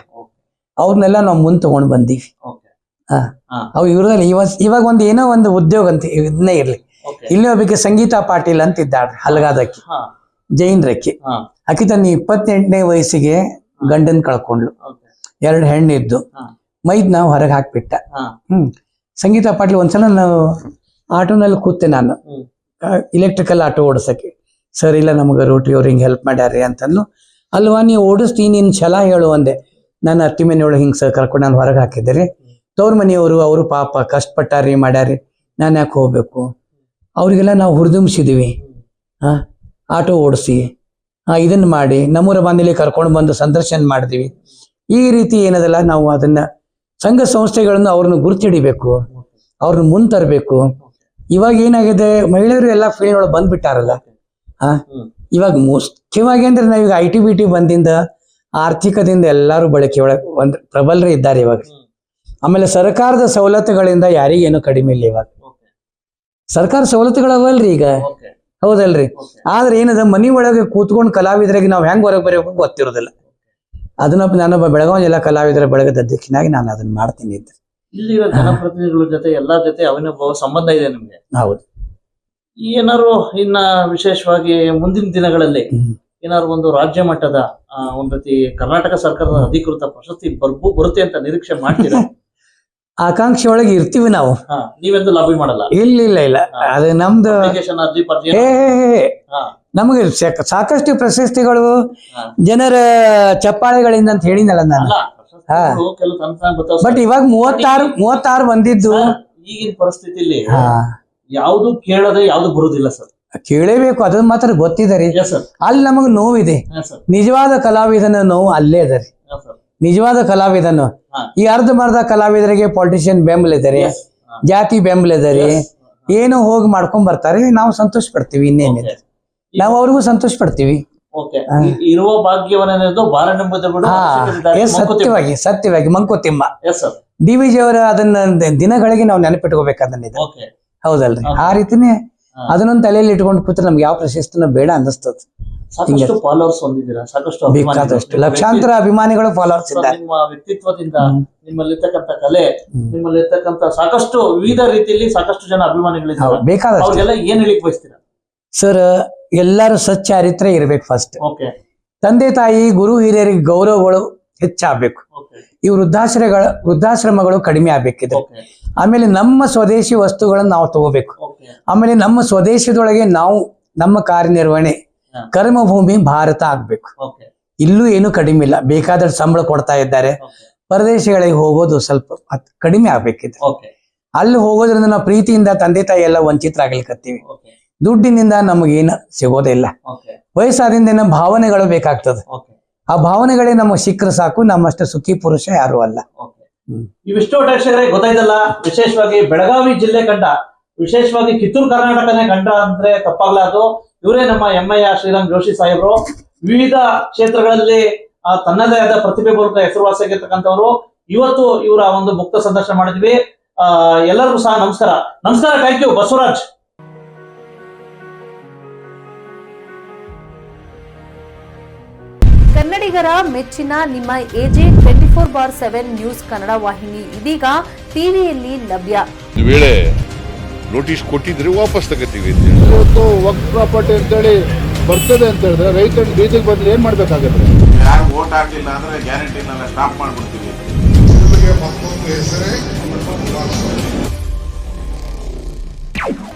Speaker 3: ಅವ್ರನ್ನೆಲ್ಲ ನಾವು ಮುಂದ್ ತಗೊಂಡ್ ಬಂದೀವಿ.
Speaker 2: ಓಕೆ
Speaker 3: ಹಾ
Speaker 2: ಹಾ
Speaker 3: ಅವ್ ಇವ್ರದಲ್ಲಿ ಇವಾಗ ಒಂದು ಏನೋ ಒಂದು ಉದ್ಯೋಗ ಅಂತ ಇದನ್ನೇ ಇರ್ಲಿ.
Speaker 2: ಓಕೆ
Speaker 3: ಇಲ್ಲಿ ಒಬ್ಬಕ್ಕೆ ಸಂಗೀತಾ ಪಾಟೀಲ್ ಅಂತ ಇದ್ದಾಳ್ರಿ, ಹಲಗಾದಕ್ಕಿ,
Speaker 2: ಹಾ
Speaker 3: ಜೈನ್ರಕ್ಕಿ.
Speaker 2: ಹಾ
Speaker 3: ಆಕಿ ತನ್ನ 28ನೇ ವಯಸ್ಸಿಗೆ ಗಂಡನ್ ಕಳ್ಕೊಂಡ್ಲು.
Speaker 2: ಓಕೆ
Speaker 3: 2 ಹೆಣ್ಣಿದ್ದು.
Speaker 2: ಹಾ
Speaker 3: ಮೈದ್ ನಾವು ಹೊರಗೆ ಹಾಕ್ಬಿಟ್ಟ.
Speaker 2: ಹಾ
Speaker 3: ಸಂಗೀತಾ ಪಾಟೀಲ್ ಒಂದ್ಸಲ ನಾವು ಆಟೋನಲ್ಲಿ ಕೂತೆ, ನಾನು ಇಲೆಕ್ಟ್ರಿಕಲ್ ಆಟೋ ಓಡಿಸಕ್ಕೆ. ಸರ್ ಇಲ್ಲ ನಮ್ಗೆ ರೋಟಿ ಅವ್ರು ಹಿಂಗೆ ಹೆಲ್ಪ್ ಮಾಡ್ಯಾರ್ರಿ ಅಂತಂದು. ಅಲ್ವಾ ನೀವು ಓಡಿಸ್ತೀನಿ ನಿನ್ ಛಲ ಹೇಳು ಅಂದೆ. ನಾನು ಅತ್ತಿ ಮನೆಯೊಳಗೆ ಹಿಂಗೆ ಸರ್ ಕರ್ಕೊಂಡು ನಾನು ಹೊರಗೆ ಹಾಕಿದ್ದೆ. ತವ್ರ ಮನೆಯವರು ಅವರು ಪಾಪ ಕಷ್ಟಪಟ್ಟಾರಿ ಮಾಡ್ಯಾರಿ, ನಾನು ಯಾಕೆ ಹೋಗ್ಬೇಕು? ಅವ್ರಿಗೆಲ್ಲ ನಾವು ಹುರಿದುಂಬಿಸಿದೀವಿ. ಆಟೋ ಓಡಿಸಿ ಇದನ್ನ ಮಾಡಿ ನಮ್ಮೂರ ಬಾಂಧವ್ಯ ಕರ್ಕೊಂಡು ಬಂದು ಸಂದರ್ಶನ ಮಾಡಿದೀವಿ. ಈ ರೀತಿ ಏನದಲ್ಲ, ನಾವು ಅದನ್ನ ಸಂಘ ಸಂಸ್ಥೆಗಳನ್ನು ಅವ್ರನ್ನ ಗುರುತಿಡಿಬೇಕು, ಅವ್ರನ್ನ ಮುಂದ್ ತರಬೇಕು. ಇವಾಗ ಏನಾಗಿದೆ, ಮಹಿಳೆಯರು ಎಲ್ಲ ಫೀಲ್ಡ್ ಒಳಗೆ ಬಂದ್ಬಿಟ್ಟಾರಲ್ಲ. ಇವಾಗ ಮುಖ್ಯವಾಗಿ ಅಂದ್ರೆ ನಾವೀಗ IT-BT ಬಂದಿಂದ ಆರ್ಥಿಕದಿಂದ ಎಲ್ಲಾರು ಬಳಕೆ ಒಳಗೆ ಒಂದ್ ಪ್ರಬಲರೇ ಇದ್ದಾರೆ ಇವಾಗ. ಆಮೇಲೆ ಸರ್ಕಾರದ ಸವಲತ್ತುಗಳಿಂದ ಯಾರಿಗೇನು ಕಡಿಮೆ ಇಲ್ಲ ಇವಾಗ. ಸರ್ಕಾರ ಸವಲತ್ತುಗಳವಲ್ರಿ ಈಗ, ಹೌದಲ್ರಿ? ಆದ್ರೆ ಏನದ, ಮನಿ ಒಳಗೆ ಕೂತ್ಕೊಂಡು ಕಲಾವಿದರಿಗೆ ನಾವು ಹೆಂಗ್ ಹೊರಗೆ ಬರಬೇಕು ಗೊತ್ತಿರೋದಿಲ್ಲ. ಅದನ್ನೊಬ್ಬ ನಾನೊಬ್ಬ ಬೆಳಗಾವಿ ಜಿಲ್ಲಾ ಕಲಾವಿದರ ಬಳಗದ ಅಧ್ಯಕ್ಷನಾಗಿ ನಾನು ಅದನ್ನ ಮಾಡ್ತೀನಿ.
Speaker 2: ಇಲ್ಲಿರೋ ಜನಪ್ರತಿನಿಧಿಗಳ ಜೊತೆ ಎಲ್ಲರ ಜೊತೆ ಅವಿನಾಭಾವ ಸಂಬಂಧ ಇದೆ ನಿಮ್ಗೆ.
Speaker 3: ಹೌದು.
Speaker 2: ಏನಾದ್ರು ಇನ್ನ ವಿಶೇಷವಾಗಿ ಮುಂದಿನ ದಿನಗಳಲ್ಲಿ ಏನಾದ್ರು ಒಂದು ರಾಜ್ಯ ಮಟ್ಟದ ಒಂದ್ ರೀತಿ ಕರ್ನಾಟಕ ಸರ್ಕಾರದ ಅಧಿಕೃತ ಪ್ರಶಸ್ತಿ ಬರುತ್ತೆ ಅಂತ ನಿರೀಕ್ಷೆ ಮಾಡ್ತೀರಾ?
Speaker 3: ಆಕಾಂಕ್ಷೆ ಒಳಗೆ ಇರ್ತೀವಿ ನಾವು.
Speaker 2: ನೀವೆಂದು ಲಾಬಿ ಮಾಡಲ್ಲ?
Speaker 3: ಇಲ್ಲ ಅದು ನಮ್ದು ನಮಗೆ ಸಾಕಷ್ಟು ಪ್ರಶಸ್ತಿಗಳು ಜನರ ಚಪ್ಪಾಳೆಗಳಿಂದ ಅಂತ ಹೇಳಿನಲ್ಲ ನಾನು. ಬಟ್ ಇವಾಗ 36 ಬಂದಿದ್ದು.
Speaker 2: ಈಗಿನ ಪರಿಸ್ಥಿತಿಯಲ್ಲಿ ಯಾವ್ದು ಕೇಳದೆ ಯಾವ್ದು ಬರುದಿಲ್ಲ ಸರ್.
Speaker 3: ಕೇಳೇಬೇಕು, ಅದನ್ನ ಮಾತ್ರ ಗೊತ್ತಿದೆ ರೀ. ಅಲ್ಲಿ ನಮಗ್ ನೋವಿದೆ. ನಿಜವಾದ ಕಲಾವಿದನ ನೋವು ಅಲ್ಲೇ ಅದ ರೀ. ನಿಜವಾದ ಕಲಾವಿದನು ಈ ಅರ್ಧಮರ್ಧ ಕಲಾವಿದರಿಗೆ ಪೊಲಿಟಿಷಿಯನ್ ಬೆಂಬಲ ಇದಾರೆ, ಜಾತಿ ಬೆಂಬಲ ಇದಾರೆ, ಏನೋ ಹೋಗಿ ಮಾಡ್ಕೊಂಡ್ ಬರ್ತಾರೆ. ನಾವು ಸಂತೋಷ ಪಡ್ತೀವಿ, ಇನ್ನೇನಿದೆ, ನಾವು ಅವ್ರಿಗೂ ಸಂತೋಷ ಪಡ್ತೀವಿ.
Speaker 2: ಇರುವ ಭಾಗ್ಯವನ್ನೆಂದು
Speaker 3: ಸತ್ಯವಾಗಿ ಮಂಕುತಿಮ್ಮ DVG ಅವರ ಅದನ್ನ ದಿನಗಳಿಗೆ ನಾವು ನೆನಪಿಟ್ಕೋಬೇಕು. ಅದನ್ನ ಹೌದಲ್ರಿ
Speaker 2: ಹೌದು.
Speaker 3: ಆ ರೀತಿನೇ
Speaker 2: ಹಾ.
Speaker 3: ಅದನ್ನೊಂದು ತಲೆಯಲ್ಲಿ ಇಟ್ಕೊಂಡು ಕೂತ್ರೆ ನಮ್ಗೆ ಯಾವ ಪ್ರಶಸ್ತಿನೂ ಬೇಡ ಅನ್ನಿಸ್ತದ.
Speaker 2: ಸಾಕಷ್ಟು ಫಾಲೋವರ್ಸ್ ಹೊಂದಿದ್ದೀರಾ, ಸಾಕಷ್ಟು ಅಭಿಮಾನಿಗಳು.
Speaker 3: ಬೇಕಾದಷ್ಟು ಲಕ್ಷಾಂತರ ಅಭಿಮಾನಿಗಳು ಫಾಲೋವರ್ಸ್
Speaker 2: ಸೊ
Speaker 3: ಇದ್ದಾರೆ.
Speaker 2: ನಿಮ್ಮ ವ್ಯಕ್ತಿತ್ವದಿಂದ, ನಿಮ್ಮಲ್ಲಿರ್ತಕ್ಕಂಥ ಕಲೆ, ನಿಮ್ಮಲ್ಲಿರ್ತಕ್ಕಂಥ ಸಾಕಷ್ಟು ವಿವಿಧ ರೀತಿಯಲ್ಲಿ ಸಾಕಷ್ಟು ಜನ ಅಭಿಮಾನಿಗಳಿದ್ದಾರೆ.
Speaker 3: ಬೇಕಾದಷ್ಟು
Speaker 2: ಅವ್ರಿಗೆಲ್ಲ ಏನ್ ಹೇಳಿಕ್ ಬಯಸ್ತೀರಾ?
Speaker 3: ಸರ್, ಎಲ್ಲರೂ ಸಚ್ಚಾರಿತ್ರ್ಯ ಇರ್ಬೇಕು. ಫಸ್ಟ್
Speaker 2: ಓಕೆ
Speaker 3: ತಂದೆ ತಾಯಿ ಗುರು ಹಿರಿಯರಿಗೆ ಗೌರವಗಳು ಹೆಚ್ಚಾಗಬೇಕು.
Speaker 2: ಓಕೆ
Speaker 3: ಈ ವೃದ್ಧಾಶ್ರಮಗಳು ಕಡಿಮೆ ಆಗ್ಬೇಕಿದೆ.
Speaker 2: ಓಕೆ
Speaker 3: ಆಮೇಲೆ ನಮ್ಮ ಸ್ವದೇಶಿ ವಸ್ತುಗಳನ್ನು ನಾವು ತಗೋಬೇಕು.
Speaker 2: ಓಕೆ
Speaker 3: ಆಮೇಲೆ ನಮ್ಮ ಸ್ವದೇಶದೊಳಗೆ ನಾವು ನಮ್ಮ ಕಾರ್ಯನಿರ್ವಹಣೆ
Speaker 2: ಹಾ.
Speaker 3: ಕರ್ಮಭೂಮಿ ಭಾರತ ಆಗ್ಬೇಕು.
Speaker 2: ಓಕೆ
Speaker 3: ಇಲ್ಲೂ ಏನು ಕಡಿಮೆ ಇಲ್ಲ, ಬೇಕಾದಷ್ಟು ಸಂಬಳ ಕೊಡ್ತಾ ಇದ್ದಾರೆ.
Speaker 2: ಓಕೆ
Speaker 3: ಪರದೇಶಗಳಿಗೆ ಹೋಗೋದು ಸ್ವಲ್ಪ ಕಡಿಮೆ ಆಗ್ಬೇಕಿದೆ.
Speaker 2: ಓಕೆ
Speaker 3: ಅಲ್ಲಿ ಹೋಗೋದ್ರಿಂದ ನಾವು ಪ್ರೀತಿಯಿಂದ ತಂದೆ ತಾಯಿ ಎಲ್ಲ ವಂಚಿತರಾಗ್ಲಿಕ್ಕತ್ತೀವಿ.
Speaker 2: ಓಕೆ
Speaker 3: ದುಡ್ಡಿನಿಂದ ನಮಗೇನು ಸಿಗೋದಿಲ್ಲ.
Speaker 2: ಓಕೆ
Speaker 3: ವಯಸ್ಸಾದಿಂದ ಭಾವನೆಗಳು ಬೇಕಾಗ್ತದೆ.
Speaker 2: ಓಕೆ
Speaker 3: ಆ ಭಾವನೆಗಳೇ ನಮಗೆ ಸಿಕ್ಕರೆ ಸಾಕು. ನಮ್ಮಷ್ಟು ಸುಖಿ ಪುರುಷ ಯಾರು ಅಲ್ಲ.
Speaker 2: ಓಕೆ ಇವಿಷ್ಟು ಪ್ರೇಕ್ಷಕರೇ ಗೊತ್ತಾಯ್ತಲ್ಲ, ವಿಶೇಷವಾಗಿ ಬೆಳಗಾವಿ ಜಿಲ್ಲೆ ಕಂಡ, ವಿಶೇಷವಾಗಿ ಕಿತ್ತೂರು ಕರ್ನಾಟಕನೇ ಕಂಡ ಅಂದ್ರೆ ತಪ್ಪಾಗ್ಲಾರ್ದು. ಇವರೇ ನಮ್ಮ ಎಮ್ಮಯ್ಯ ಶ್ರೀರಂಗ ಜೋಶಿ ಸಾಹೇಬರು. ವಿವಿಧ ಕ್ಷೇತ್ರಗಳಲ್ಲಿ ತನ್ನದೇ ಆದ ಪ್ರತಿಭೆ ಮೂಲಕ ಹೆಸರುವಾಸಿಯಾಗಿರ್ತಕ್ಕಂಥವ್ರು. ಇವತ್ತು ಇವರ ಒಂದು ಮುಕ್ತ ಸಂದರ್ಶನ ಮಾಡಿದ್ವಿ. ಎಲ್ಲರಿಗೂ ಸಹ ನಮಸ್ಕಾರ. Thank you Basavaraj.
Speaker 4: ಕನ್ನಡಿಗರ ಮೆಚ್ಚಿನ ನಿಮ್ಮ AJ 24/7 ನ್ಯೂಸ್ ಕನ್ನಡ ವಾಹಿನಿ ಇದೀಗ ಟಿವಿಯಲ್ಲಿ ಲಭ್ಯ.
Speaker 5: ಒಂದು ವೇಳೆ ನೋಟಿಸ್ ಕೊಟ್ಟಿದ್ರೆ ವಾಪಸ್ ತಗೋತೀವಿ.
Speaker 6: ಇವತ್ತು ವಕ್ಫ್ ಪ್ರಾಪರ್ಟಿ ಅಂತೇಳಿ ಬರ್ತದೆ ಅಂತ ಹೇಳಿದ್ರೆ ರೈತರು ಬೀದಿಗೆ ಬಂದು ಏನ್ ಮಾಡ್ಬೇಕಾಗತ್ತೆ?
Speaker 7: ಯಾರು ವೋಟ್ ಹಾಕಿಲ್ಲ ಅಂದ್ರೆ ಗ್ಯಾರಂಟಿನೆಲ್ಲ ಸ್ಟಾಪ್ ಮಾಡ್ಬಿಡ್ತೀವಿ.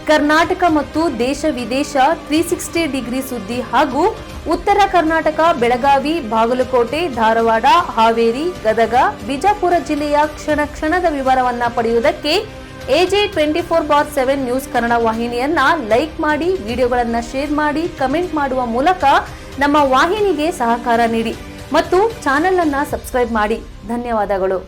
Speaker 4: ಕರ್ನಾಟಕ ಮತ್ತು ದೇಶ ವಿದೇಶ 360 ಡಿಗ್ರಿ ಸುದ್ದಿ ಹಾಗೂ ಉತ್ತರ ಕರ್ನಾಟಕ, ಬೆಳಗಾವಿ, ಬಾಗಲಕೋಟೆ, ಧಾರವಾಡ, ಹಾವೇರಿ, ಗದಗ, ಬಿಜಾಪುರ ಜಿಲ್ಲೆಯ ಕ್ಷಣ ಕ್ಷಣದ ವಿವರವನ್ನ ಪಡೆಯುವುದಕ್ಕೆ AJ 24/7 ನ್ಯೂಸ್ ಕನ್ನಡ ವಾಹಿನಿಯನ್ನ ಲೈಕ್ ಮಾಡಿ, ವಿಡಿಯೋಗಳನ್ನ ಶೇರ್ ಮಾಡಿ, ಕಮೆಂಟ್ ಮಾಡುವ ಮೂಲಕ ನಮ್ಮ ವಾಹಿನಿಗೆ ಸಹಕಾರ ನೀಡಿ ಮತ್ತು ಚಾನೆಲ್ ಅನ್ನ ಸಬ್ಸ್ಕ್ರೈಬ್ ಮಾಡಿ. ಧನ್ಯವಾದಗಳು.